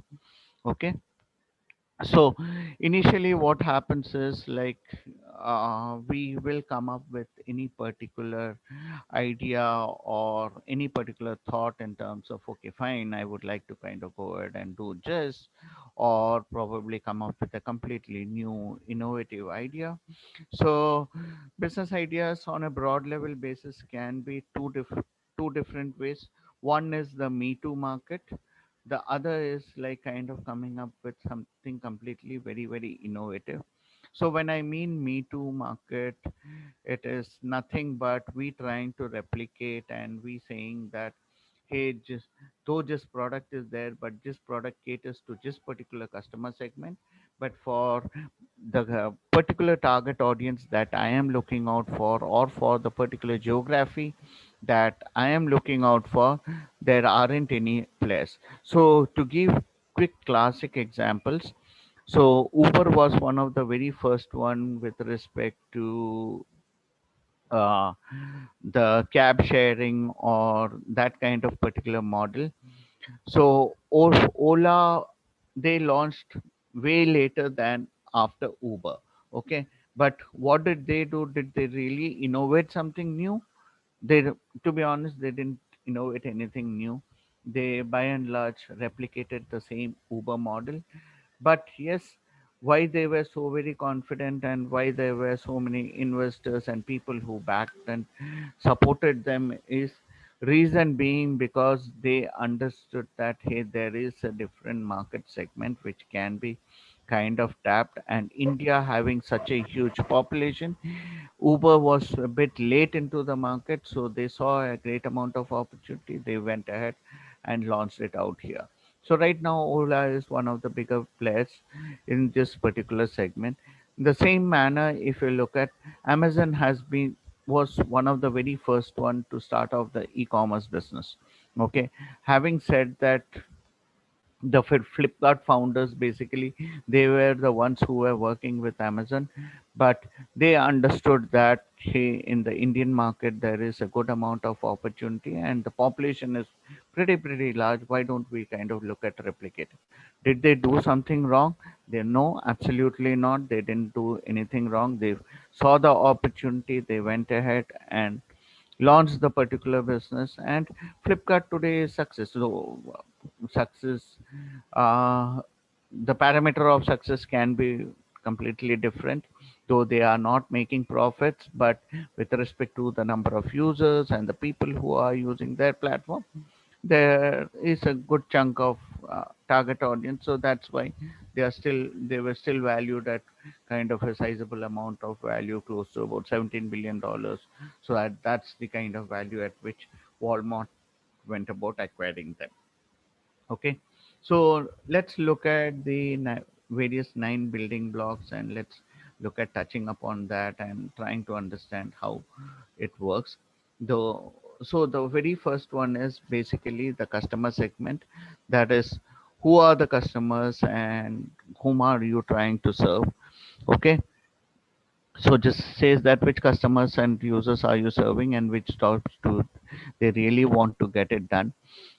S6: Okay, so initially what happens is like we will come up with any particular idea or any particular thought in terms of, okay fine, I would like to kind of go ahead and do this, or probably come up with a completely new innovative idea. So business ideas on a broad level basis can be two different ways. One is the me too market, the other is like kind of coming up with something completely very very innovative. So when I mean me too market, it is nothing but we trying to replicate, and we saying that, hey, just though this product is there, but this product caters to this particular customer segment, but for the particular target audience that I am looking out for, or for the particular geography that I am looking out for, there aren't any players. So to give quick classic examples, so Uber was one of the very first one with respect to uh, the cab sharing or that kind of particular model. So Ola, they launched way later than after Uber. Okay, but what did they do? Did they really innovate something new? To be honest, they didn't innovate anything new. They by and large replicated the same Uber model. But yes, why they were so very confident, and why there were so many investors and people who backed and supported them is reason being because they understood that, hey, there is a different market segment which can be kind of tapped, and India having such a huge population, Uber was a bit late into the market, so they saw a great amount of opportunity. They went ahead and launched it out here. So right now, Ola is one of the bigger players in this particular segment. In the same manner, if you look at Amazon, has been was one of the very first one to start off the e-commerce business. Okay, having said that, the Flipkart founders basically, they were the ones who were working with Amazon, but they understood that hey, in the Indian market there is a good amount of opportunity and the population is pretty large. Why don't we kind of look at replicate? Did they do something wrong? They no, absolutely not. They didn't do anything wrong. They saw the opportunity. They went ahead and launched the particular business, and Flipkart today is success. So success, uh, the parameter of success can be completely different, though they are not making profits, but with respect to the number of users and the people who are using their platform, there is a good chunk of target audience. So that's why they were still valued at kind of a sizable amount of value, close to about $17 billion. So that's the kind of value at which Walmart went about acquiring them. Okay, so let's look at the various nine building blocks, and let's look at touching upon that and trying to understand how it works. The so the very first one is basically the customer segment. That is, who are the customers and whom are you trying to serve? Okay, so just says that which customers and users are you serving and which jobs do they really want to get it done.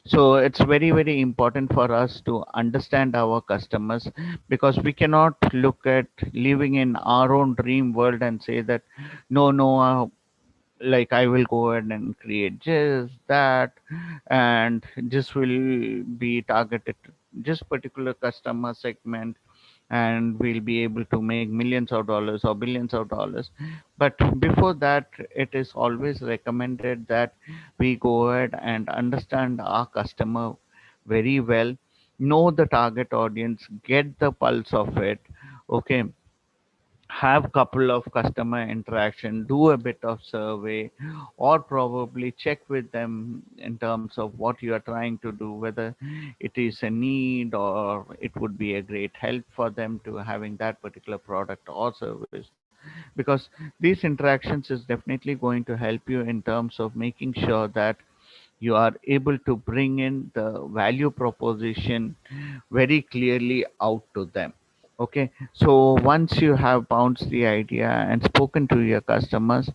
S6: So it's very important for us to understand our customers, because we cannot look at living in our own dream world and say that no, like I will go ahead and create just that, and this will be targeted to just particular customer segment, and we'll be able to make millions of dollars or billions of dollars. But before that, it is always recommended that we go ahead and understand our customer very well, know the target audience, get the pulse of it. Okay, have couple of customer interaction, do a bit of survey, or probably check with them in terms of what you are trying to do, whether it is a need or it would be a great help for them to having that particular product or service. Because these interactions is definitely going to help you in terms of making sure that you are able to bring in the value proposition very clearly out to them. Okay, so once you have bounced the idea and spoken to your customers,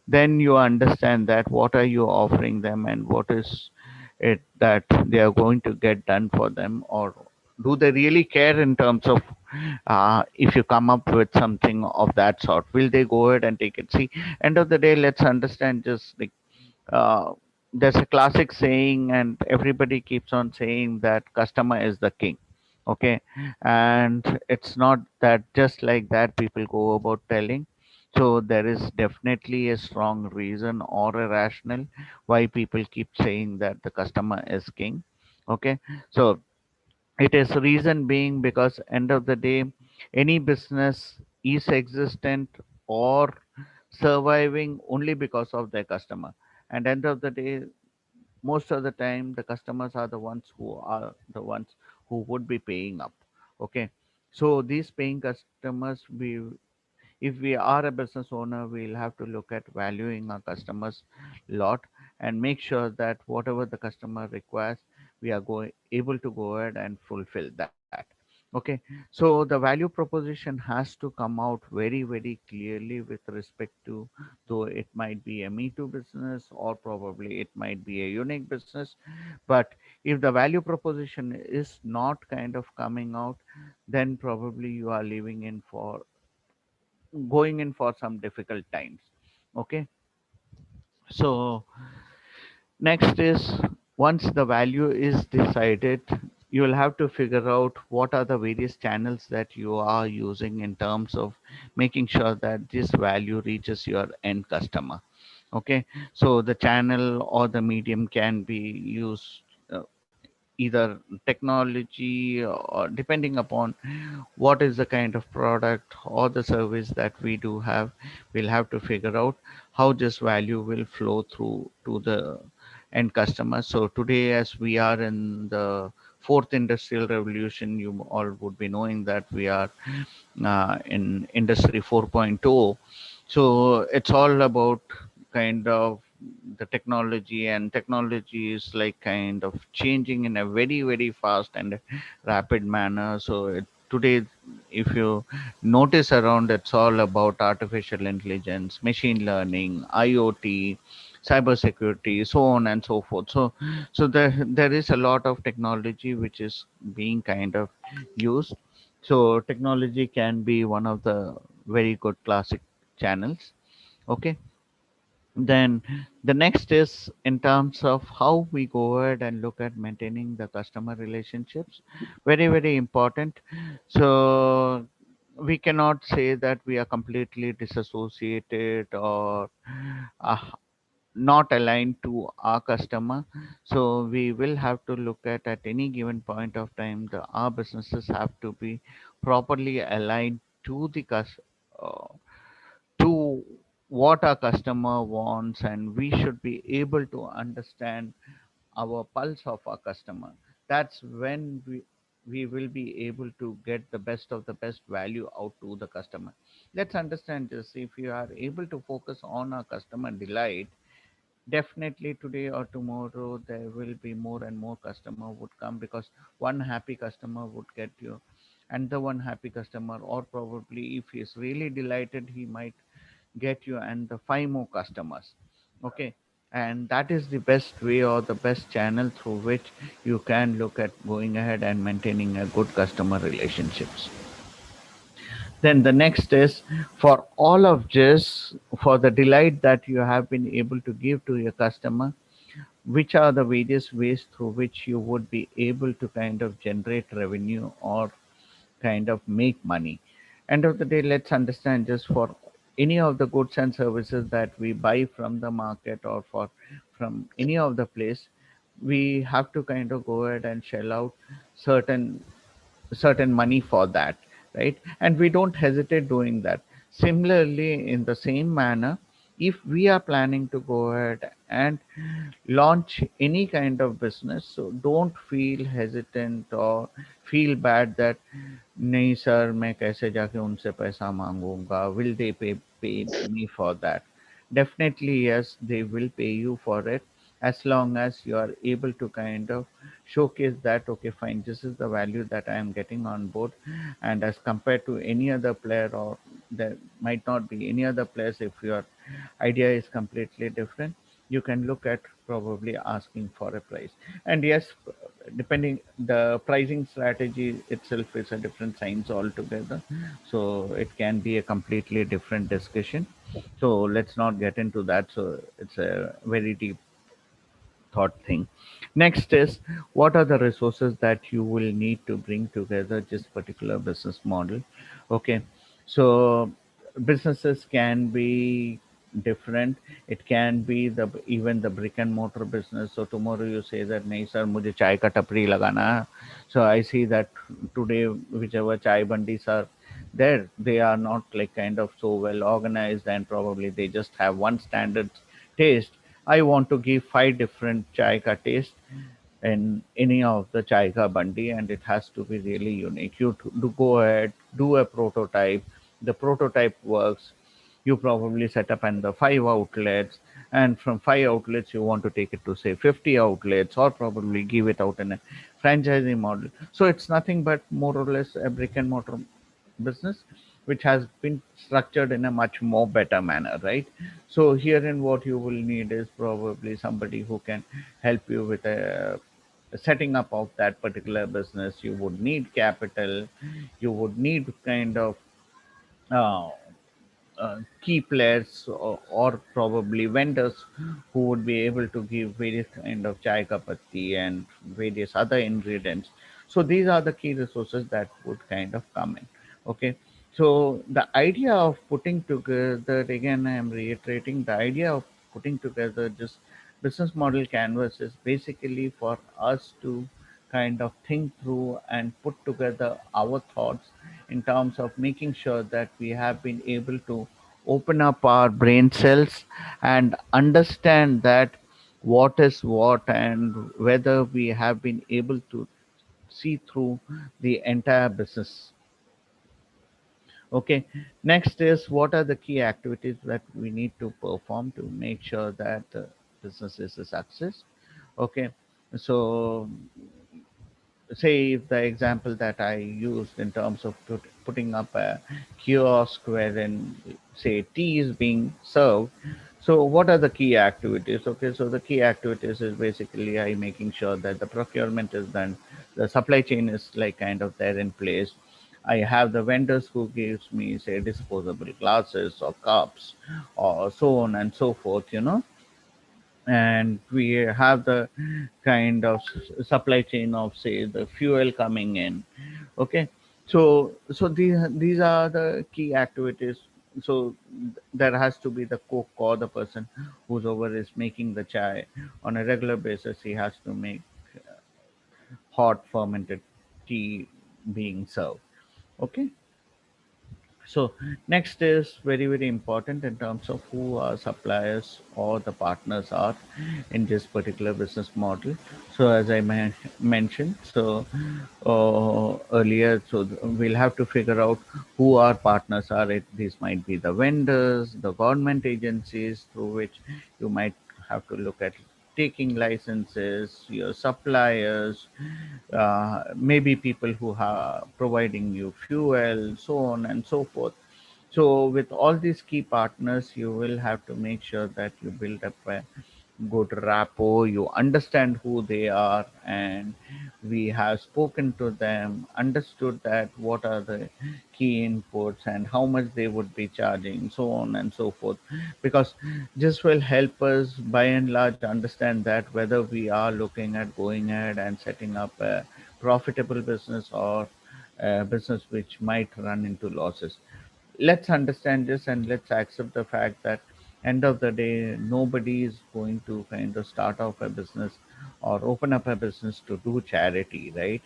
S6: then you understand that what are you offering them and what is it that they are going to get done for them, or do they really care in terms of if you come up with something of that sort, will they go ahead and take it? See, end of the day, let's understand just like uh, there's a classic saying and everybody keeps on saying that customer is the king. Okay, and it's not that just like that people go about telling. So there is definitely a strong reason or a rationale why people keep saying that the customer is king. Okay, so it is reason being because end of the day, any business is existent or surviving only because of their customer. And end of the day, most of the time the customers are the ones who would be paying up. Okay, so these paying customers, we if we are a business owner, we'll have to look at valuing our customers lot and make sure that whatever the customer requires, we are going able to go ahead and fulfill that. Okay, so the value proposition has to come out very clearly with respect to, though it might be a me too business or probably it might be a unique business, but if the value proposition is not kind of coming out, then probably you are living in for going in for some difficult times. Okay, so next is, once the value is decided, you will have to figure out what are the various channels that you are using in terms of making sure that this value reaches your end customer. Okay, so the channel or the medium can be used, either technology or depending upon what is the kind of product or the service that we do have, we'll have to figure out how this value will flow through to the end customer. So today, as we are in the fourth industrial revolution, you all would be knowing that we are in industry 4.0. So it's all about kind of the technology, and technology is like kind of changing in a very fast and rapid manner. So today, if you notice around, it's all about artificial intelligence, machine learning, IoT, cybersecurity, so on and so forth. So there is a lot of technology which is being kind of used. So technology can be one of the very good classic channels. Okay, then the next is in terms of how we go ahead and look at maintaining the customer relationships. Very, very important. So we cannot say that we are completely disassociated or uh, not aligned to our customer. So we will have to look at any given point of time, our businesses have to be properly aligned to uh, to what our customer wants, and we should be able to understand our pulse of our customer. That's when we will be able to get the best of the best value out to the customer. Let's understand this. If you are able to focus on our customer delight, definitely today or tomorrow there will be more and more customer would come, because one happy customer would get you, and the one happy customer, or probably if he is really delighted, he might get you and the five more customers. Okay, and that is the best way or the best channel through which you can look at going ahead and maintaining a good customer relationships. Then the next is, for all of this, for the delight that you have been able to give to your customer, which are the various ways through which you would be able to kind of generate revenue or kind of make money. End of the day, let's understand, just for any of the goods and services that we buy from the market or for from any of the place, we have to kind of go ahead and shell out certain money for that, right? And we don't hesitate doing that. Similarly, in the same manner, if we are planning to go ahead and launch any kind of business, so don't feel hesitant or feel bad that नहीं sir मैं कैसे जाके उनसे पैसा मांगूंगा, will they pay me for that? Definitely yes, they will pay you for it, as long as you are able to kind of showcase that, okay fine, this is the value that I am getting on board. And as compared to any other player, or there might not be any other players, if your idea is completely different, you can look at probably asking for a price. And yes, depending, the pricing strategy itself is a different science altogether, so it can be a completely different discussion. So let's not get into that. So it's a very deep thought thing. Next is, what are the resources that you will need to bring together this particular business model? Okay, so businesses can be different. It can be the even the brick and mortar business. So tomorrow you say that nahi sir mujhe chai ka tapri lagana hai. So I see that today whichever chai bandis are there, they are not like kind of so well organized, and probably they just have one standard taste. I want to give five different chai ka taste in any of the chai ka bandi, and it has to be really unique. You do go ahead, do a prototype. The prototype works. You probably set up and the five outlets, and from five outlets you want to take it to say 50 outlets, or probably give it out in a franchising model. So it's nothing but more or less a brick and mortar business which has been structured in a much more better manner, right? So herein what you will need is probably somebody who can help you with a setting up of that particular business. You would need capital, you would need kind of uh, key players, or probably vendors who would be able to give various kind of chai kapatti and various other ingredients. So these are the key resources that would kind of come in. Okay, so the idea of putting together, again I am reiterating, the idea of putting together this business model canvas is basically for us to kind of think through and put together our thoughts in terms of making sure that we have been able to open up our brain cells and understand that what is what, and whether we have been able to see through the entire business. Okay, next is, what are the key activities that we need to perform to make sure that the business is a success? Okay, so say if the example that I used in terms of putting up a kiosk wherein say tea is being served. So what are the key activities? Okay, so the key activities is basically I making sure that the procurement is done, the supply chain is like kind of there in place. I have the vendors who gives me say disposable glasses or cups or so on and so forth, and we have the kind of supply chain of say the fuel coming in. Okay, so these are the key activities. So there has to be the cook or the person who's over is making the chai on a regular basis. He has to make hot fermented tea being served. Okay, so next is very very important in terms of who our suppliers or the partners are in this particular business model. So as I mentioned, so earlier, so we'll have to figure out who our partners are. These might be the vendors, the government agencies through which you might have to look at taking licenses, your suppliers, maybe people who are providing you fuel, so on and so forth. So with all these key partners, you will have to make sure that you build up a good rapport, you understand who they are, and we have spoken to them, understood that what are the key inputs and how much they would be charging, so on and so forth. Because this will help us by and large understand that whether we are looking at going ahead and setting up a profitable business or a business which might run into losses. Let's understand this and let's accept the fact that end of the day nobody is going to kind of start off a business or open up a business to do charity, right?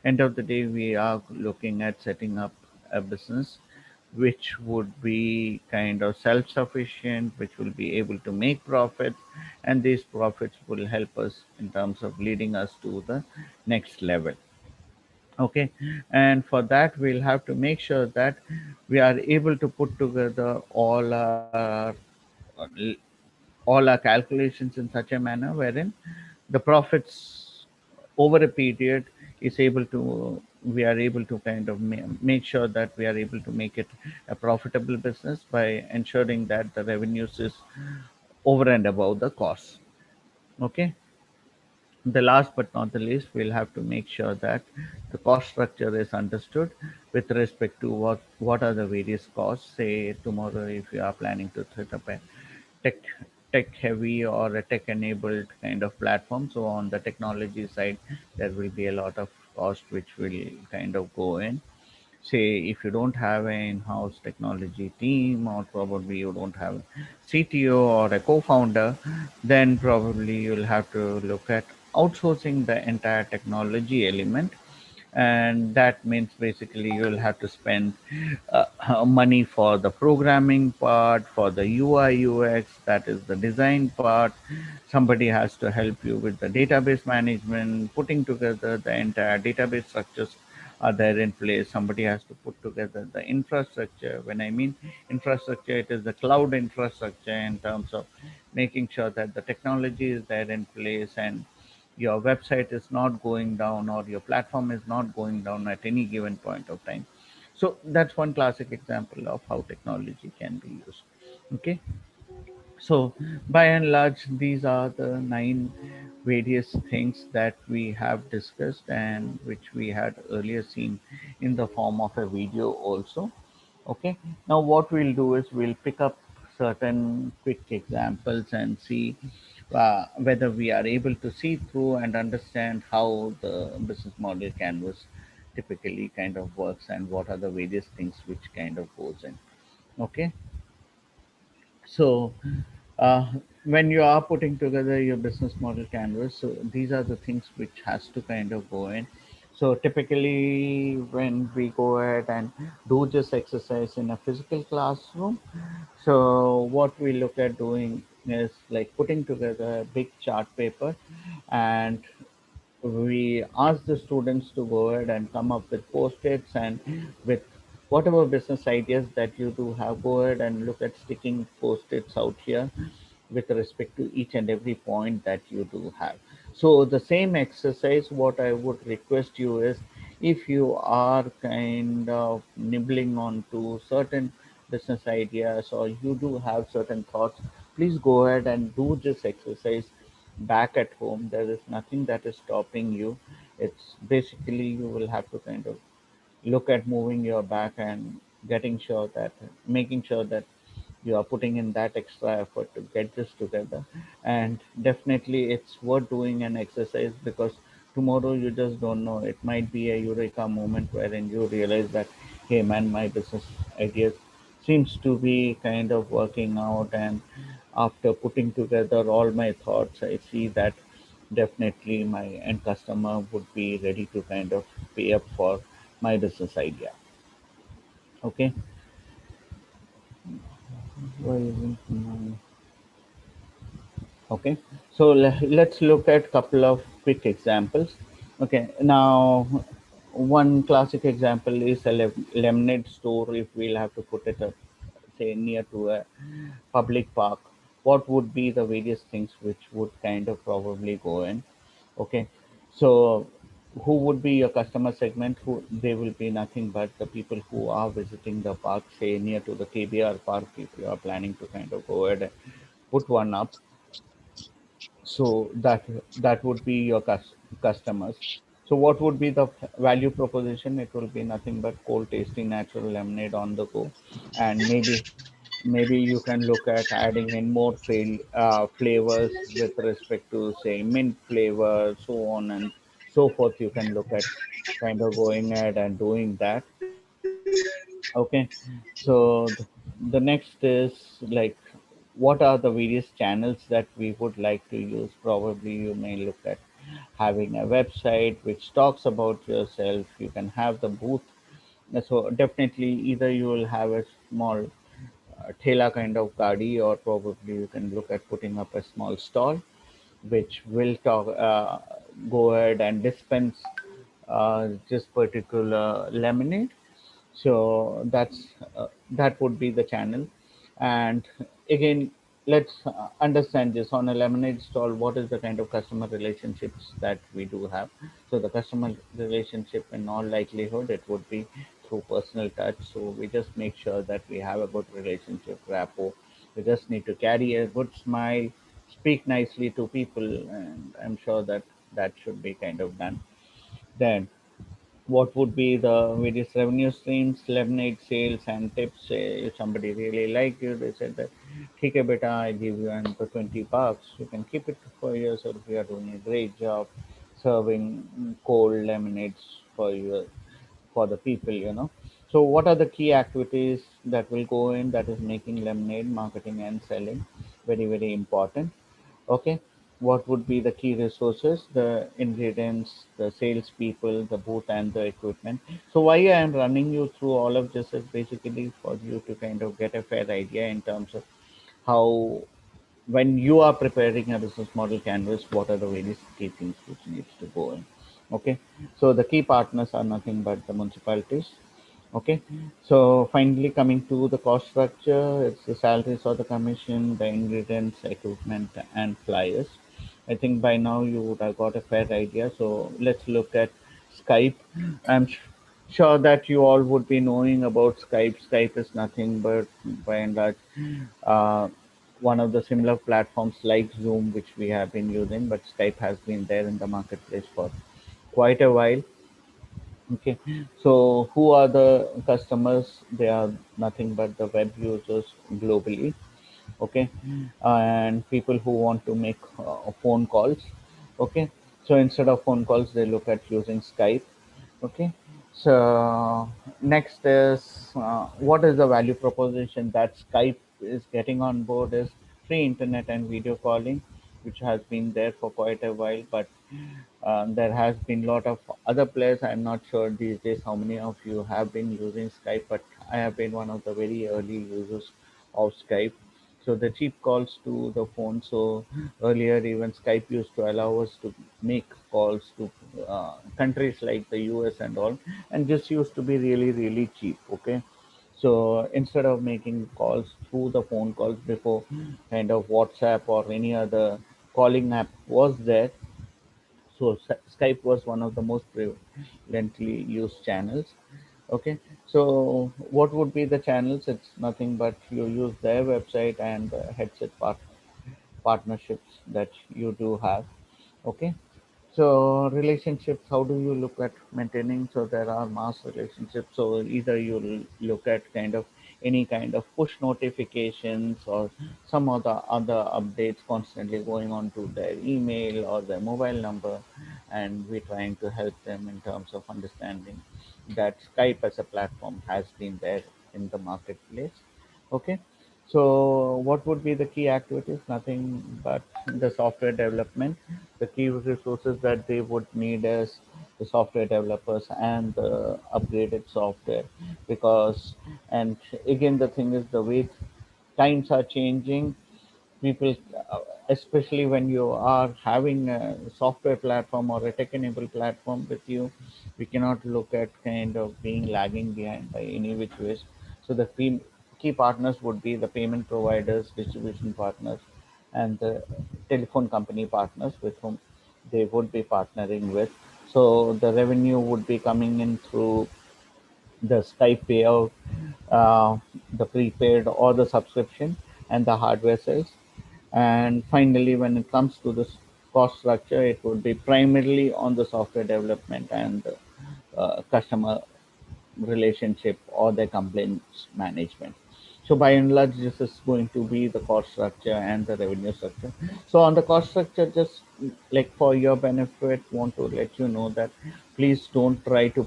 S6: End of the day we are looking at setting up a business which would be kind of self sufficient, which will be able to make profits, and these profits will help us in terms of leading us to the next level. Okay, and for that we'll have to make sure that we are able to put together all our calculations in such a manner wherein the profits over a period is able to we are able to kind of make sure that we are able to make it a profitable business by ensuring that the revenues is over and above the costs. Okay, the last but not the least, we'll have to make sure that the cost structure is understood with respect to what are the various costs. Say tomorrow, if you are planning to set up a tech tech heavy or a tech enabled kind of platform, so on the technology side, there will be a lot of cost which will kind of go in. Say if you don't have an in-house technology team, or probably you don't have a CTO or a co-founder, then probably you'll have to look at outsourcing the entire technology element, and that means basically you'll have to spend money for the programming part, for the UI UX, that is the design part. Somebody has to help you with the database management, putting together the entire database structures are there in place. Somebody has to put together the infrastructure. When I mean infrastructure, it is the cloud infrastructure in terms of making sure that the technology is there in place and your website is not going down or your platform is not going down at any given point of time. So that's one classic example of how technology can be used. Okay, so by and large, these are the nine various things that we have discussed and which we had earlier seen in the form of a video also. Okay, now what we'll do is we'll pick up certain quick examples and see whether we are able to see through and understand how the business model canvas typically kind of works and what are the various things which kind of goes in. Okay, so uh, when you are putting together your business model canvas, so these are the things which has to kind of go in. So typically when we go ahead and do this exercise in a physical classroom, so what we look at doing is like putting together a big chart paper, and we ask the students to go ahead and come up with post-its and with whatever business ideas that you do have, go ahead and look at sticking post-its out here with respect to each and every point that you do have. So the same exercise, what I would request you is, if you are kind of nibbling on to certain business ideas or you do have certain thoughts, please go ahead and do this exercise back at home. There is nothing that is stopping you. It's basically you will have to kind of look at moving your back and getting sure that making sure that you are putting in that extra effort to get this together. And definitely it's worth doing an exercise, because tomorrow you just don't know, it might be a eureka moment wherein you realize that, hey man, my business ideas seems to be kind of working out, and after putting together all my thoughts, I see that definitely my end customer would be ready to kind of pay up for my business idea. Okay. Why isn't my Okay, so let's look at couple of quick examples. Okay, now one classic example is a lemonade store. If we'll have to put it up, say near to a public park, what would be the various things which would kind of probably go in? Okay, so who would be your customer segment? Who they will be nothing but the people who are visiting the park, say near to the KBR park. If you are planning to kind of go ahead and put one up, so that would be your customers. So what would be the value proposition? It will be nothing but cold tasting natural lemonade on the go. And maybe you can look at adding in more flavors with respect to, say, mint flavor, so on and so forth. You can look at kind of going ahead and doing that. Okay, so the next is like, what are the various channels that we would like to use? Probably you may look at having a website which talks about yourself. You can have the booth. So definitely either you will have a small thela kind of gadi, or probably you can look at putting up a small stall which will go ahead and dispense this particular lemonade. So that would be the channel. And again, let's understand this. On a lemonade stall, what is the kind of customer relationships that we do have? So the customer relationship, in all likelihood, it would be through personal touch. So we just make sure that we have a good relationship rapport. We just need to carry a good smile, speak nicely to people, and I'm sure that that should be kind of done. Then what would be the various revenue streams? Lemonade sales and tips. If somebody really like you, they said that, "ठीक है बेटा, I give you another $20. You can keep it for yourself. You are doing a great job serving cold lemonades for your for the people." So what are the key activities that will go in? That is making lemonade, marketing and selling. Very, very important. Okay. What would be the key resources? The ingredients, the salespeople, the booth, and the equipment. So why I am running you through all of this is basically for you to kind of get a fair idea in terms of how, when you are preparing a business model canvas, what are the various key things which needs to go in. Okay. So the key partners are nothing but the municipalities. Okay. So finally, coming to the cost structure, it's the salaries or the commission, the ingredients, equipment, and flyers. I think by now you would have got a fair idea. So let's look at Skype. I'm sure that you all would be knowing about Skype. Skype is nothing but, by and large, uh, one of the similar platforms like Zoom, which we have been using, but Skype has been there in the marketplace for quite a while. Okay, so who are the customers? They are nothing but the web users globally. Okay, and people who want to make phone calls. Okay, so instead of phone calls, they look at using Skype. Okay, so next is, what is the value proposition that Skype is getting on board? Is free internet and video calling, which has been there for quite a while, but there has been a lot of other players. I'm not sure these days how many of you have been using Skype, but I have been one of the very early users of Skype. So the cheap calls to the phone. So earlier, even Skype used to allow us to make calls to countries like the US and all, and this used to be really, really cheap. Okay. So instead of making calls through the phone calls before, kind of WhatsApp or any other calling app was there, So Skype was one of the most prevalently used channels. Okay, so what would be the channels? It's nothing but you use their website and headset partnerships that you do have. Okay, so relationships, how do you look at maintaining? So there are mass relationships. So either you look at kind of any kind of push notifications or some other updates constantly going on to their email or their mobile number, and we're trying to help them in terms of understanding that Skype as a platform has been there in the marketplace. Okay, so what would be the key activities? Nothing but the software development. The key resources that they would need is the software developers and the upgraded software, because, and again the thing is the way times are changing, people, especially when you are having a software platform or a tech enabled platform with you, we cannot look at kind of being lagging behind by any which ways. So the key partners would be the payment providers, distribution partners, and the telephone company partners with whom they would be partnering with. So the revenue would be coming in through the Skype payout, uh, the prepaid or the subscription, and the hardware sales. And finally, when it comes to the cost structure, it would be primarily on the software development and customer relationship or the complaints management. So by and large, this is going to be the cost structure and the revenue structure. So on the cost structure, just like for your benefit, want to let you know that please don't try to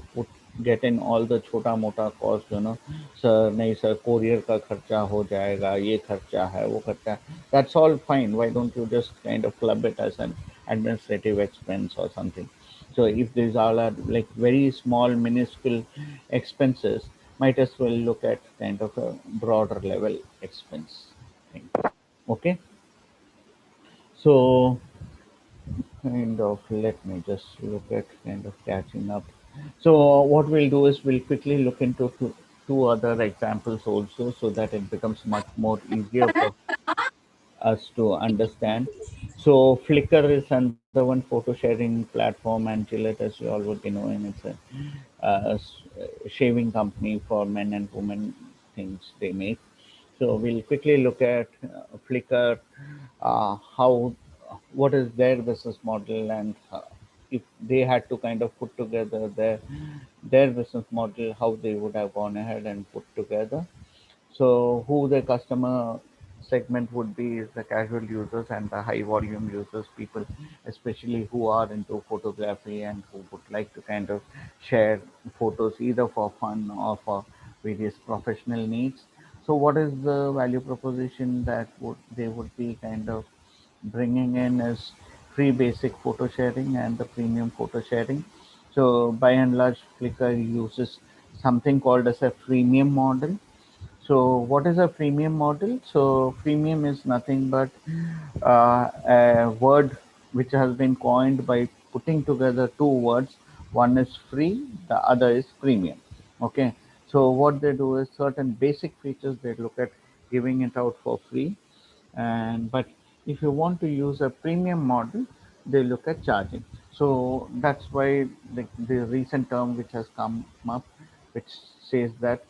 S6: get in all the छोटा मोटा cost, sir नहीं sir courier का खर्चा हो जाएगा, ये खर्चा है वो खर्चा है. That's all fine. Why don't you just kind of club it as an administrative expense or something? So if these all are like very small, minuscule expenses, might as well look at kind of a broader level expense thing. Okay. So kind of let me just look at kind of catching up. So what we'll do is we'll quickly look into two other examples also, so that it becomes much more easier for us to understand. So Flickr is another one photo sharing platform, and Gillette, as you all would be knowing, it's a shaving company for men and women things they make. So we'll quickly look at Flickr, how what is their business model, and if they had to kind of put together their business model, how they would have gone ahead and put together. So who the customer segment would be is the casual users and the high volume users, people especially who are into photography and who would like to kind of share photos either for fun or for various professional needs. So what is the value proposition that would they would be kind of bringing in is free basic photo sharing and the premium photo sharing. So by and large, Flickr uses something called as a freemium model. So what is a freemium model? So freemium is nothing but a word which has been coined by putting together two words. One is free, the other is premium. Okay. So what they do is certain basic features they look at giving it out for free, and but if you want to use a premium model, they look at charging. So that's why the recent term which has come up, which says that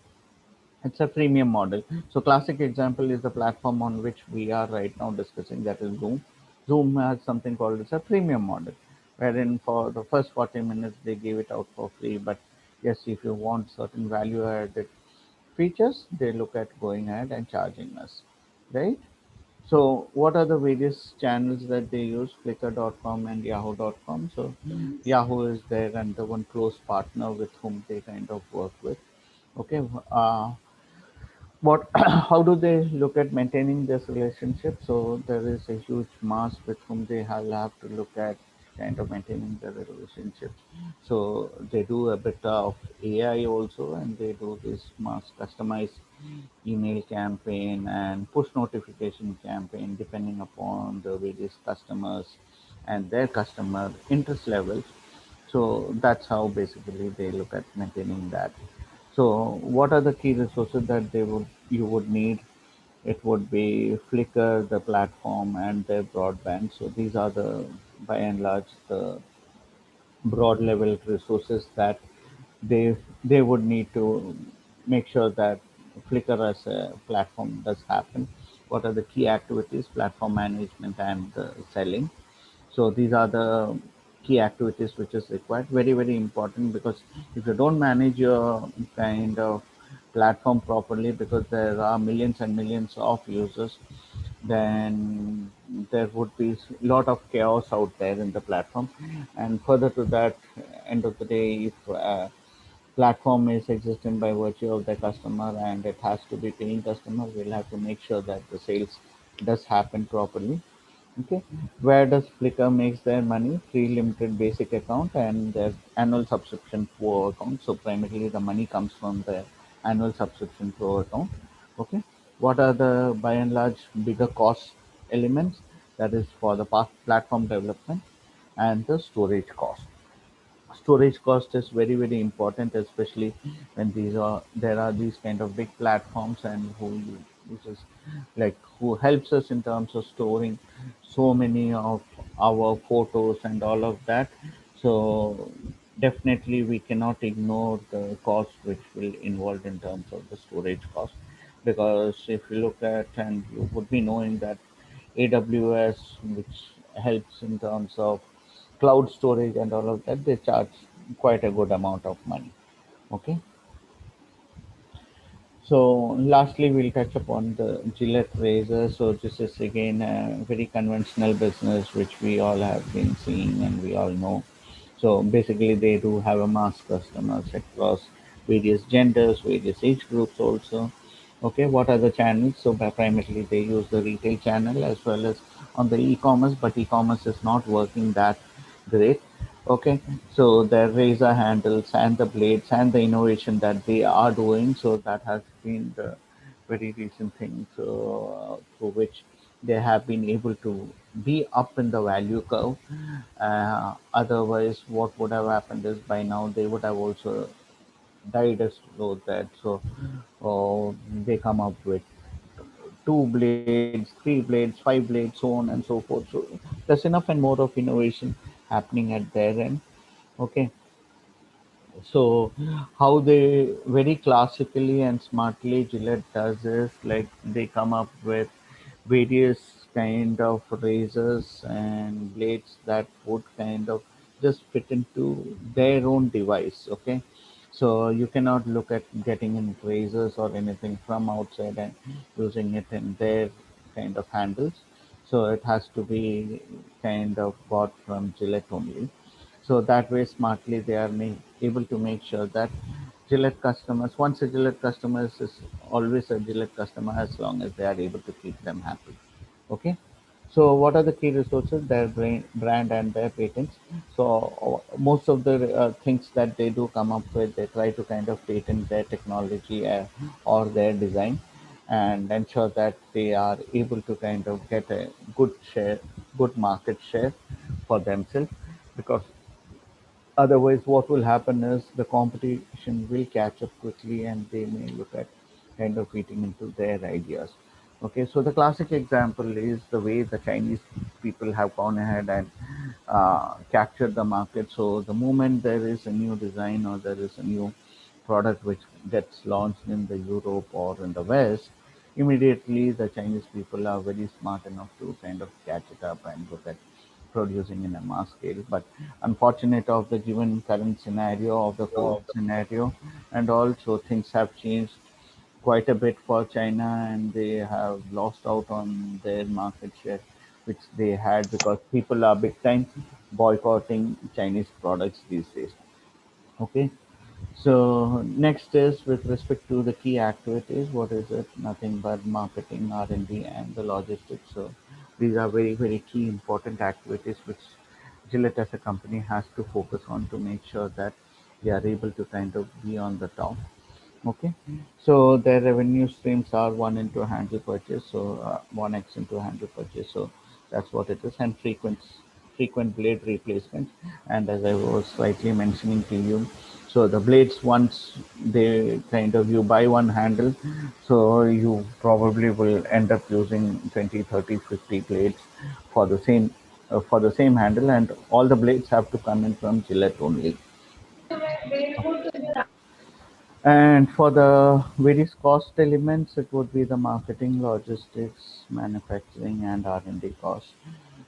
S6: it's a freemium model. So classic example is the platform on which we are right now discussing, that is Zoom. Zoom has something called as a premium model, wherein for the first 40 minutes they give it out for free. But yes, if you want certain value added features, they look at going ahead and charging us, right? So what are the various channels that they use? Flickr.com and Yahoo.com. So Yahoo is there and the one close partner with whom they kind of work with. Okay. What how do they look at maintaining this relationship? So there is a huge mass with whom they have to look at kind of maintaining the relationship. So they do a bit of AI also, and they do this mass customized email campaign and push notification campaign depending upon the various customers and their customer interest levels. So that's how basically they look at maintaining that. So what are the key resources that they would you would need? It would be Flickr, the platform, and their broadband. So these are the by and large the broad level resources that they would need to make sure that Flickr as a platform does happen. What are the key activities? Platform management and selling. So these are the key activities which is required. Very, very important, because if you don't manage your kind of platform properly, because there are millions and millions of users, then there would be a lot of chaos out there in the platform. And further to that, end of the day, if platform is existing by virtue of the customer and it has to be paying customer, we'll have to make sure that the sales does happen properly. Okay, where does Flickr makes their money? Free limited basic account and their annual subscription pro account. So primarily the money comes from the annual subscription pro account. Okay, what are the by and large bigger cost elements? That is for the platform development and the storage cost. Storage cost is very, very important, especially when there are these kind of big platforms and uses, like, who helps us in terms of storing so many of our photos and all of that. So definitely we cannot ignore the cost which will involve in terms of the storage cost, because if you look at, and you would be knowing that AWS, which helps in terms of cloud storage and all of that, they charge quite a good amount of money. Okay. So lastly, we'll touch upon the Gillette Razor. So this is again a very conventional business which we all have been seeing and we all know. So basically, they do have a mass customers across various genders, various age groups also. Okay, what are the channels? So primarily they use the retail channel as well as on the e-commerce, but e-commerce is not working that great. Okay, so the razor handles and the blades and the innovation that they are doing, so that has been the very recent thing, so through which they have been able to be up in the value curve. Otherwise, what would have happened is by now they would have also died as slow that. So they come up with two blades, three blades, five blades, so on and so forth. So there's enough and more of innovation happening at their end. Okay, so how they very classically and smartly Gillette does is, like, they come up with various kind of razors and blades that would kind of just fit into their own device. Okay, so you cannot look at getting in razors or anything from outside and using it in their kind of handles. So it has to be kind of bought from Gillette only. So that way, smartly, they are able to make sure that Gillette customers, once a Gillette customer is always a Gillette customer as long as they are able to keep them happy. Okay. So what are the key resources? Their brand and their patents. So most of the things that they do come up with, they try to kind of patent their technology or their design, and ensure that they are able to kind of get a good share, good market share for themselves, because otherwise, what will happen is the competition will catch up quickly and they may look at kind of eating into their ideas. Okay, so the classic example is the way the Chinese people have gone ahead and captured the market. So the moment there is a new design or there is a new product which gets launched in the Europe or in the West, immediately the Chinese people are very smart enough to kind of catch it up and look at producing in a mass scale. But unfortunate of the given current scenario of the COVID scenario, and also things have changed quite a bit for China, and they have lost out on their market share, which they had, because people are big time boycotting Chinese products these days. Okay. So next is with respect to the key activities. What is it? Nothing but marketing, R&D, and D, and the logistics. So these are very, very key important activities which Gillette as a company has to focus on to make sure that they are able to kind of be on the top. Okay, so their revenue streams are one into handle purchase, so 1x into handle purchase. So that's what it is, and frequent blade replacement. And as I was slightly mentioning to you, so the blades, once they kind of you buy one handle, so you probably will end up using 20, 30, 50 blades for the same for the same handle, and all the blades have to come in from Gillette only. And for the various cost elements, it would be the marketing, logistics, manufacturing, and R&D costs.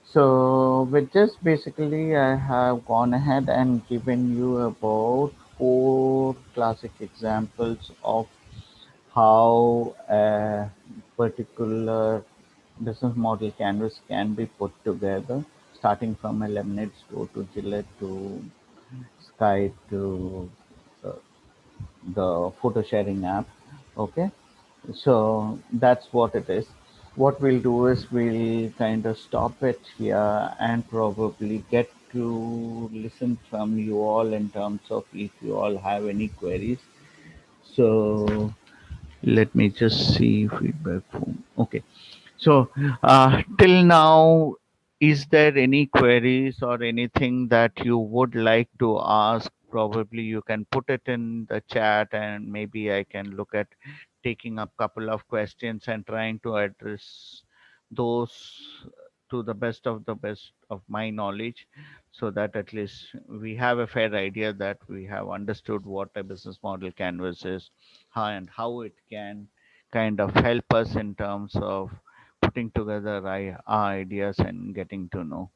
S6: So with this, basically, I have gone ahead and given you about four classic examples of how a particular business model canvas can be put together, starting from a lemonade store to Gillette to Skype to uh, the photo sharing app. Okay, so that's what it is. What we'll do is we'll kind of stop it here and probably get to listen from you all in terms of if you all have any queries. So let me just see feedback form. Okay. So, till now, is there any queries or anything that you would like to ask? Probably you can put it in the chat, and maybe I can look at taking up couple of questions and trying to address those to the best of my knowledge, so that at least we have a fair idea that we have understood what a business model canvas is, and how it can kind of help us in terms of putting together our ideas and getting to know.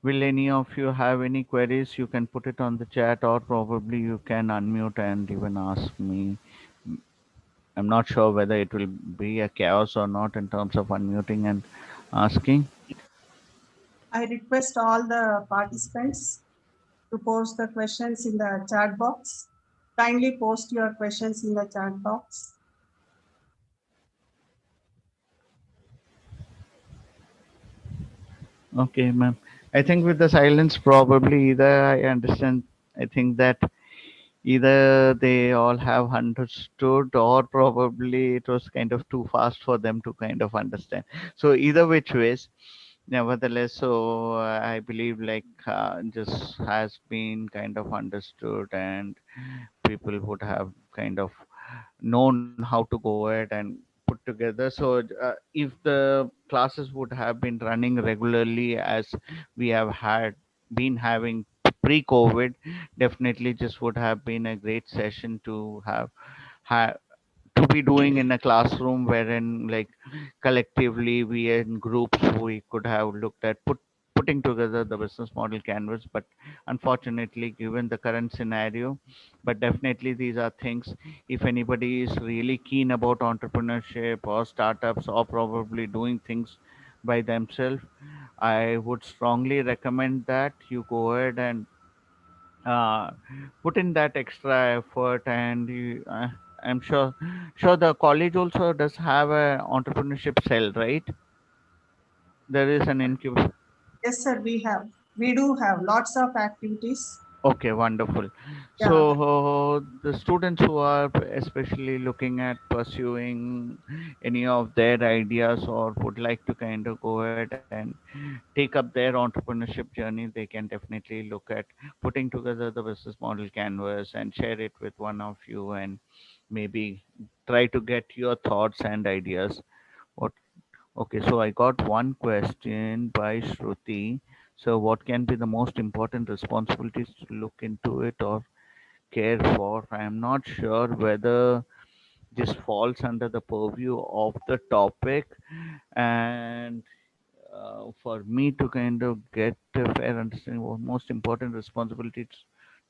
S6: Will any of you have any queries? You can put it on the chat, or probably you can unmute and even ask me. I'm not sure whether it will be a chaos or not in terms of unmuting and asking.
S4: I request all the participants to post the questions in the chat box. Kindly post your questions in the chat box.
S6: Okay, ma'am. I think with the silence, probably either I understand. I think that either they all have understood, or probably it was kind of too fast for them to kind of understand. So either which ways, nevertheless, so I believe like this has been kind of understood, and people would have kind of known how to go ahead and put together. So if the classes would have been running regularly as we have had been having pre-COVID, definitely this would have been a great session to have to be doing in a classroom, wherein like collectively we in groups we could have looked at putting together the business model canvas. But unfortunately, given the current scenario, but definitely these are things, if anybody is really keen about entrepreneurship or startups or probably doing things by themselves, I would strongly recommend that you go ahead and uh, put in that extra effort. And I'm sure the college also does have a entrepreneurship cell, right? There is an incubator.
S4: Yes, sir, we have. We do have lots of activities.
S6: Okay, wonderful. So
S4: Yeah,
S6: the students who are especially looking at pursuing any of their ideas or would like to kind of go ahead and take up their entrepreneurship journey, they can definitely look at putting together the business model canvas and share it with one of you, and maybe try to get your thoughts and ideas. What Okay, so I got one question by Shruti. So, what can be the most important responsibilities to look into it or care for? I am not sure whether this falls under the purview of the topic, and for me to kind of get a fair understanding what most important responsibilities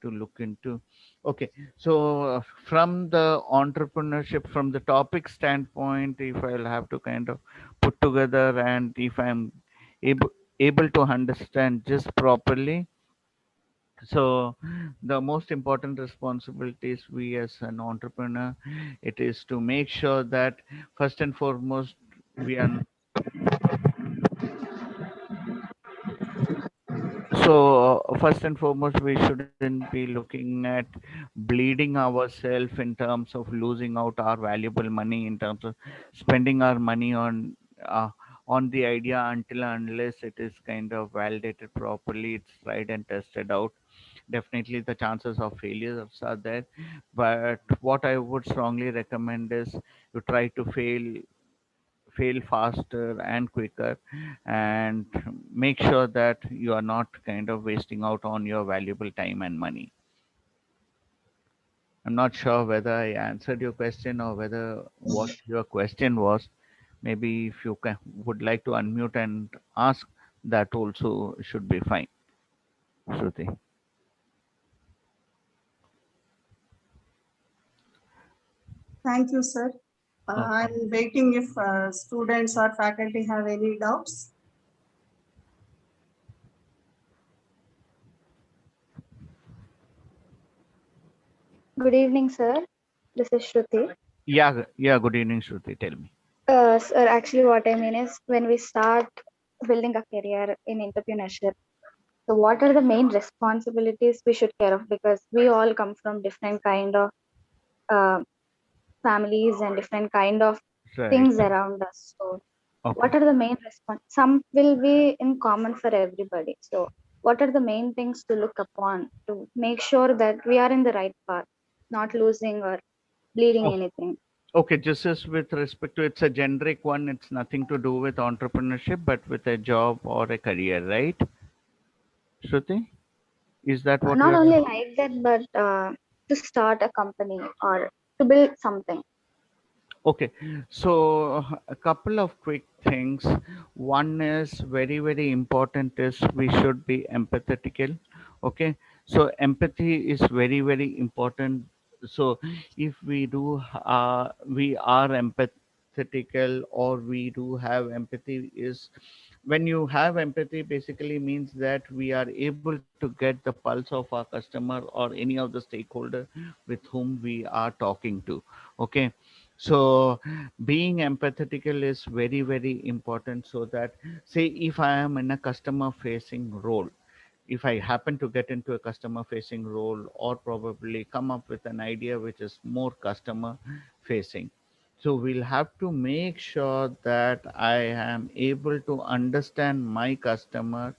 S6: to look into. Okay, so from the entrepreneurship, from the topic standpoint, if I'll have to kind of put together, and if I'm able able to understand just properly, so the most important responsibilities we as an entrepreneur, it is to make sure that first and foremost we are. So, first and foremost, we shouldn't be looking at bleeding ourselves in terms of losing out our valuable money, in terms of spending our money on the idea until unless it is kind of validated properly, it's tried and tested out. Definitely, the chances of failures are there. But what I would strongly recommend is you try to fail fail faster and quicker, and make sure that you are not kind of wasting out on your valuable time and money. I'm not sure whether I answered your question or whether what your question was. Maybe if you would like to unmute and ask, that also should be fine. Shruti.
S4: Thank you, sir.
S6: Okay.
S4: I'm waiting if students or faculty have any doubts.
S8: Good evening, sir. This is Shruti.
S6: Yeah, yeah. Good evening, Shruti. Tell me.
S8: Sir, actually, what I mean is when we start building a career in entrepreneurship, so what are the main responsibilities we should care of? Because we all come from different kind of uh, families and different kind of
S6: Right.
S8: things around us. So,
S6: Okay.
S8: what are the main response? Some will be in common for everybody. So, what are the main things to look upon to make sure that we are in the right path, not losing or bleeding
S6: Oh,
S8: anything?
S6: okay. Just as with respect to it's a generic one, it's nothing to do with entrepreneurship, but with a job or a career, right? Shruti, is that what
S8: Not
S6: you're?
S8: only like that, but to start a company or to build something.
S6: Okay, so a couple of quick things. One is very, very important is we should be empathetical. Okay, so empathy is very, very important. So if we are empathetical or we do have empathy is when you have empathy basically means that we are able to get the pulse of our customer or any of the stakeholder with whom we are talking to. Okay, so being empathetical is very, very important so that, say, if I am in a customer facing role, if I happen to get into a customer facing role or probably come up with an idea which is more customer facing. So we'll have to make sure that I am able to understand my customer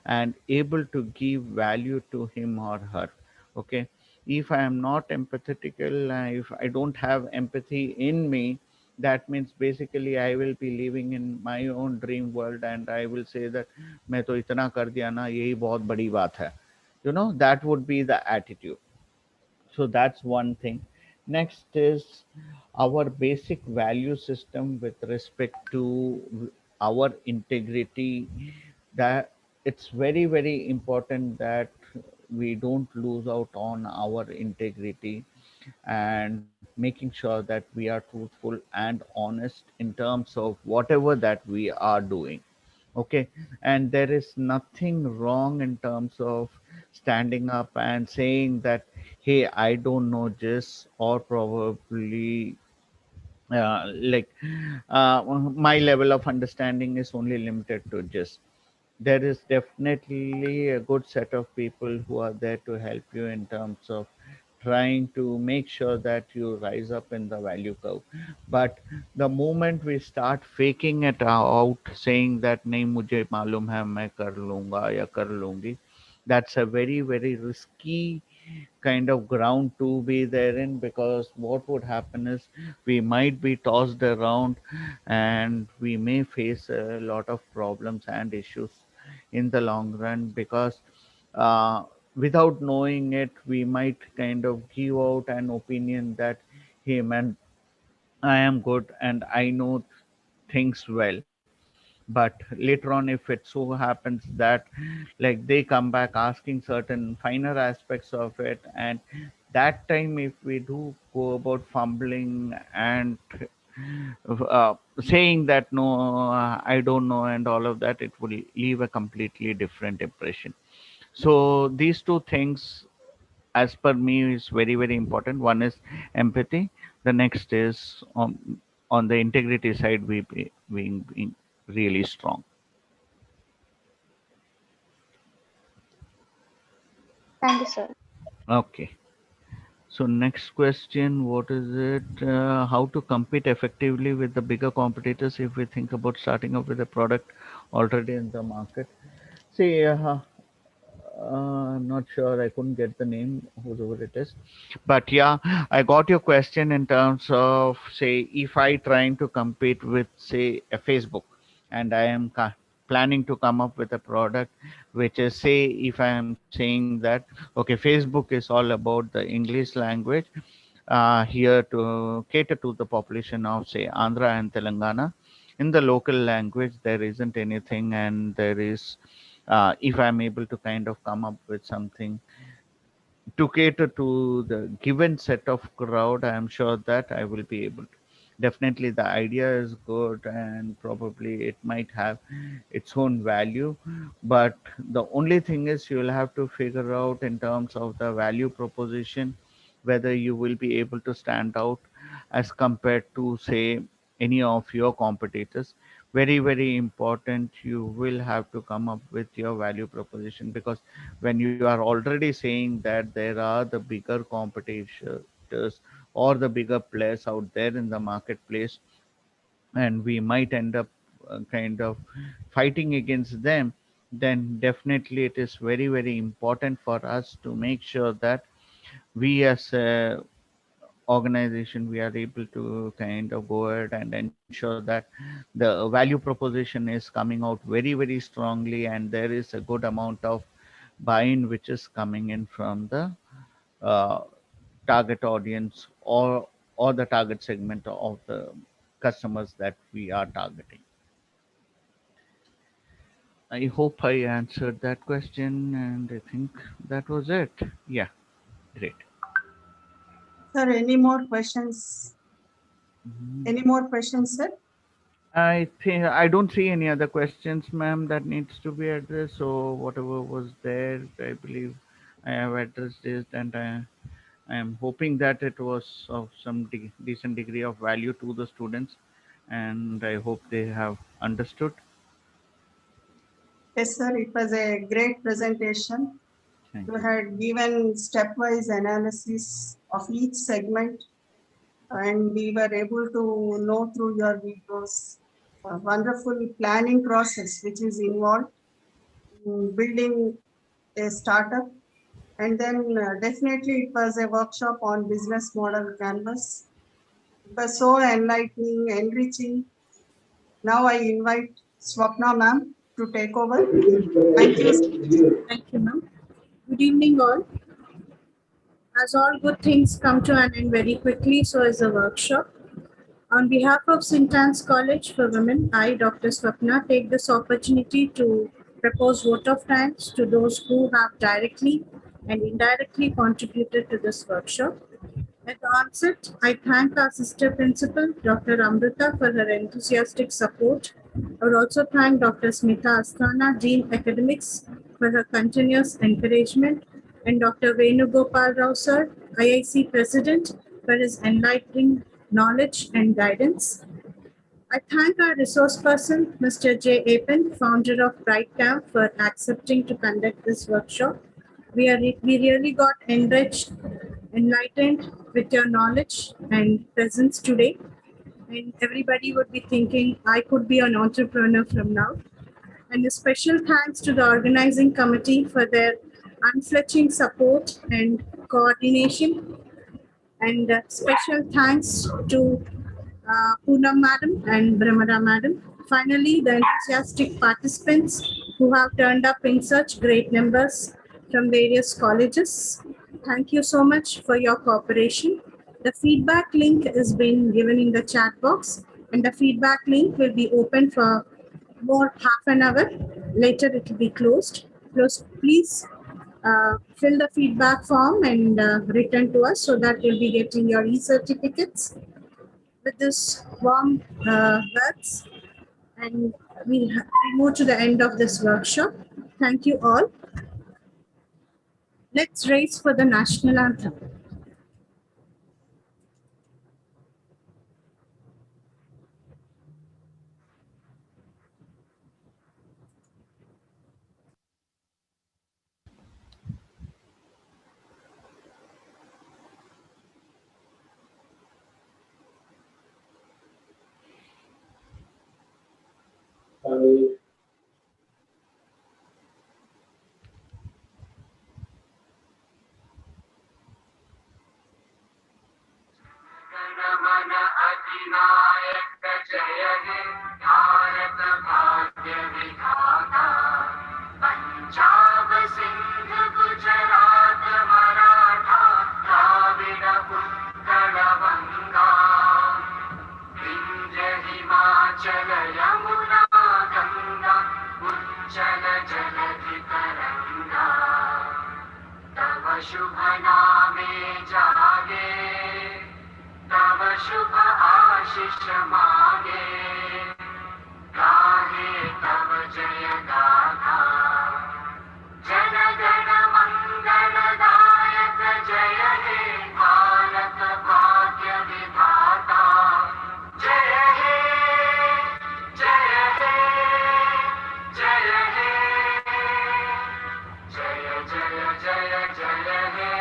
S6: and able to give value to him or her. Okay. If I am not empathetical, if I don't have empathy in me, that means basically I will be living in my own dream world and I will say that मैं तो इतना कर दिया ना यही बहुत बड़ी बात है. That would be the attitude. So that's one thing. Next is our basic value system with respect to our integrity. That it's very, very important that we don't lose out on our integrity and making sure that we are truthful and honest in terms of whatever that we are doing. Okay, and there is nothing wrong in terms of standing up and saying that, hey, I don't know this, or probably like my level of understanding is only limited to this. There is definitely a good set of people who are there to help you in terms of trying to make sure that you rise up in the value curve. But the moment we start faking it out, saying that नहीं मुझे मालूम है मैं कर लूंगा या कर लूंगी, that's a very, very risky kind of ground to be there in, because what would happen is we might be tossed around and we may face a lot of problems and issues in the long run, because uh, without knowing it we might kind of give out an opinion that, hey man, I am good and I know things well. But later on, if it so happens that like they come back asking certain finer aspects of it, and that time if we do go about fumbling and saying that no, I don't know and all of that, it will leave a completely different impression. So these two things as per me is very, very important. One is empathy, the next is on the integrity side, being really strong.
S8: Thank you, sir.
S6: Okay. So next question, what is it? How to compete effectively with the bigger competitors if we think about starting up with a product already in the market? See, I'm not sure. I couldn't get the name, whoever it is. But yeah, I got your question in terms of, say, if I trying to compete with, say, a Facebook, and I am planning to come up with a product, which is, say, if I am saying that, okay, Facebook is all about the English language, here to cater to the population of, say, Andhra and Telangana. In the local language, there isn't anything, and there is, if I'm able to kind of come up with something to cater to the given set of crowd, I am sure that I will be able to. Definitely, the idea is good, and probably it might have its own value. But the only thing is, you will have to figure out in terms of the value proposition whether you will be able to stand out as compared to, say, any of your competitors. Very, very important. You will have to come up with your value proposition, because when you are already saying that there are the bigger competitors or the bigger players out there in the marketplace, and we might end up kind of fighting against them, then definitely it is very, very important for us to make sure that we as a organization, we are able to kind of go ahead and ensure that the value proposition is coming out very, very strongly, and there is a good amount of buy-in which is coming in from the uh, target audience, or the target segment of the customers that we are targeting. I hope I answered that question, and I think that was it. Yeah, great.
S4: Sir, any more questions?
S6: Mhm.
S4: Any more questions, sir?
S6: I think I don't see any other questions, ma'am, that needs to be addressed. So whatever was there, I believe I have addressed it, and I am hoping that it was of some decent degree of value to the students, and I hope they have understood.
S4: Yes, sir. It was a great presentation.
S6: Thank
S4: You
S6: you.
S4: had given stepwise analysis of each segment, and we were able to know through your videos a wonderful planning process which is involved in building a startup. And then definitely it was a workshop on business model canvas. It was so enlightening, enriching. Now I invite Swapna ma'am to take over. Thank you.
S1: Thank you, ma'am. Good evening, all. As all good things come to an end very quickly, so is the workshop. On behalf of St.Anne's College for Women, I, Dr. Swapna, take this opportunity to propose vote of thanks to those who have directly and indirectly contributed to this workshop. At the onset, I thank our sister principal, Dr. Amrita, for her enthusiastic support. I would also thank Dr. Smita Asthana, Dean Academics, for her continuous encouragement, and Dr. Venugopal Rao, sir, IIC President, for his enlightening knowledge and guidance. I thank our resource person, Mr. J. Apen, founder of Bright Camp, for accepting to conduct this workshop. We really got enriched, enlightened with your knowledge and presence today. And everybody would be thinking, I could be an entrepreneur from now. And a special thanks to the organizing committee for their unflinching support and coordination, and special thanks to Poonam Madam and Brahmara Madam. Finally, the enthusiastic participants who have turned up in such great numbers from various colleges. Thank you so much for your cooperation. The feedback link is being given in the chat box, and the feedback link will be open for more half an hour. Later, it will be closed. Please fill the feedback form and return to us so that you'll be getting your e-certificates. With this warm words, and we move to the end of this workshop. Thank you all. Let's race for the national anthem.
S3: चल यमुना गंगा उज्जल जलधि तरंगा तव शुभ नामे जागे तव शुभ आशीष मागे गाहे तव जय गाथा जन गण मंगलदायक जय हे भारत भाग्य विधाता जय हे जय हे जय हे जय जय जय जय हे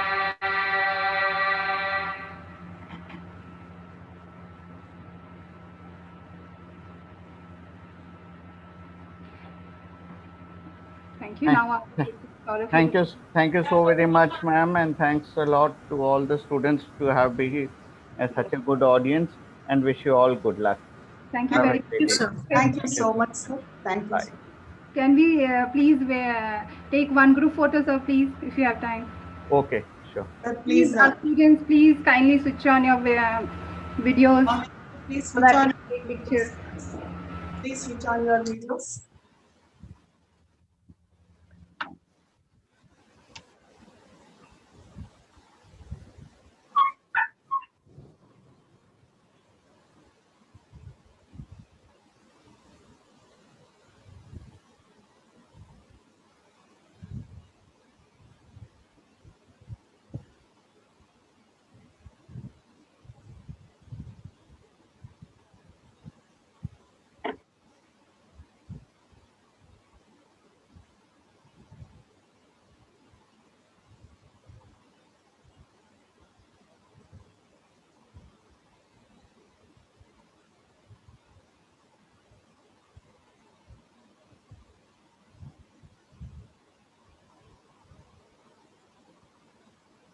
S9: Thank you. Now,
S6: Thank you so very much, ma'am, and thanks a lot to all the students to have been such a good audience, and wish you all good luck.
S9: thank you
S6: Have a
S9: very
S6: great day.
S9: much.
S4: Thank you so much, sir. Thank you.
S6: Bye.
S4: Sir.
S9: Can we please take one group photo, sir, please, if you have time?
S6: Okay, sure.
S4: Sir,
S9: Please,
S4: please,
S9: our students, please kindly switch on your videos
S4: please
S9: so
S4: switch
S9: that
S4: on.
S9: we can take pictures.
S4: Please switch on your videos.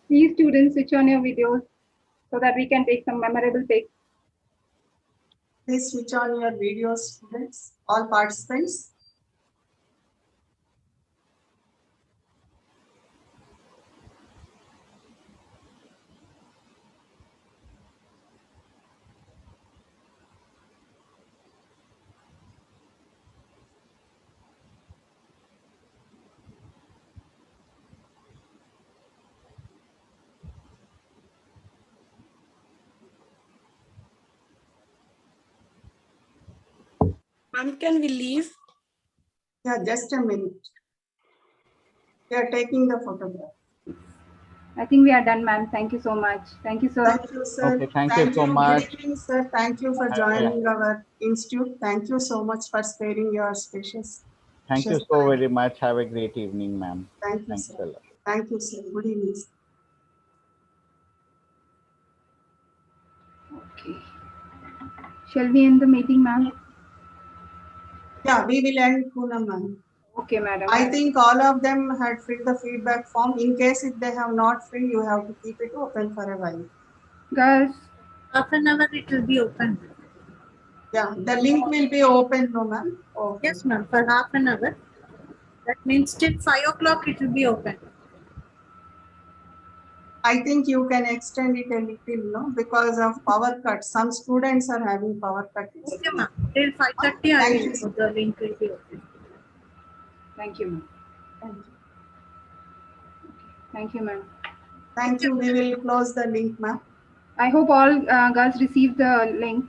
S9: Please, students, switch on your videos so that we can take some memorable pics.
S4: Please switch on your videos, students, all participants.
S10: Ma'am, can we leave?
S4: Yeah, just a minute. We are taking the photograph.
S9: I think we are done, ma'am. Thank you so much. Thank you, sir.
S4: Thank you, sir.
S6: Okay, thank you so much.
S4: Good evening, sir. Thank you for joining our institute. Thank you so much for sparing your spacious.
S6: Thank you so very much. Have a great evening, ma'am.
S4: Thank you,
S6: Thanks
S4: sir.
S6: a lot.
S4: Thank you, sir. Good evening.
S9: Okay. Shall we end the meeting, ma'am?
S4: Yeah, we will end Poonam, ma'am.
S9: Okay, madam.
S4: I think all of them had filled the feedback form. In case if they have not filled, you have to keep it open for a while.
S9: Girls,
S1: Half an hour it will be open.
S4: Yeah, the link will be open, no, ma'am. Okay.
S1: Yes, ma'am, for half an hour. That means till 5 o'clock it will be open.
S4: I think you can extend it a little, no, because of power cut. Some students are having power cut.
S1: Okay, ma'am. Till 5:30 I
S4: Thank
S1: will,
S4: you.
S1: the link will be open.
S9: thank you, ma'am.
S4: Thank you.
S9: Thank you, ma'am.
S4: Thank you. We will close the link, ma'am.
S9: I hope all girls received the link.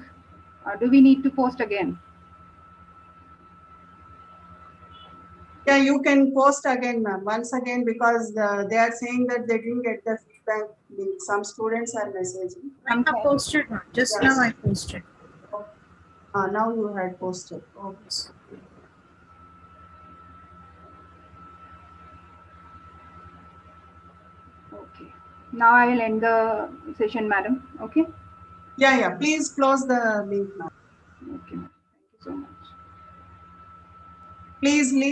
S9: Do we need to post again?
S4: Yeah, you can post again, ma'am. Once again, because they are saying that they didn't get the feedback link. Some students are messaging.
S1: I have posted, ma'am. Just
S4: Yes.
S1: now I posted.
S4: Now you had posted. Okay.
S9: Okay. Now I will end the session, madam. Okay?
S4: Yeah, yeah. Please close the link now.
S9: Okay, ma'am. Thank you so much.
S4: Please leave.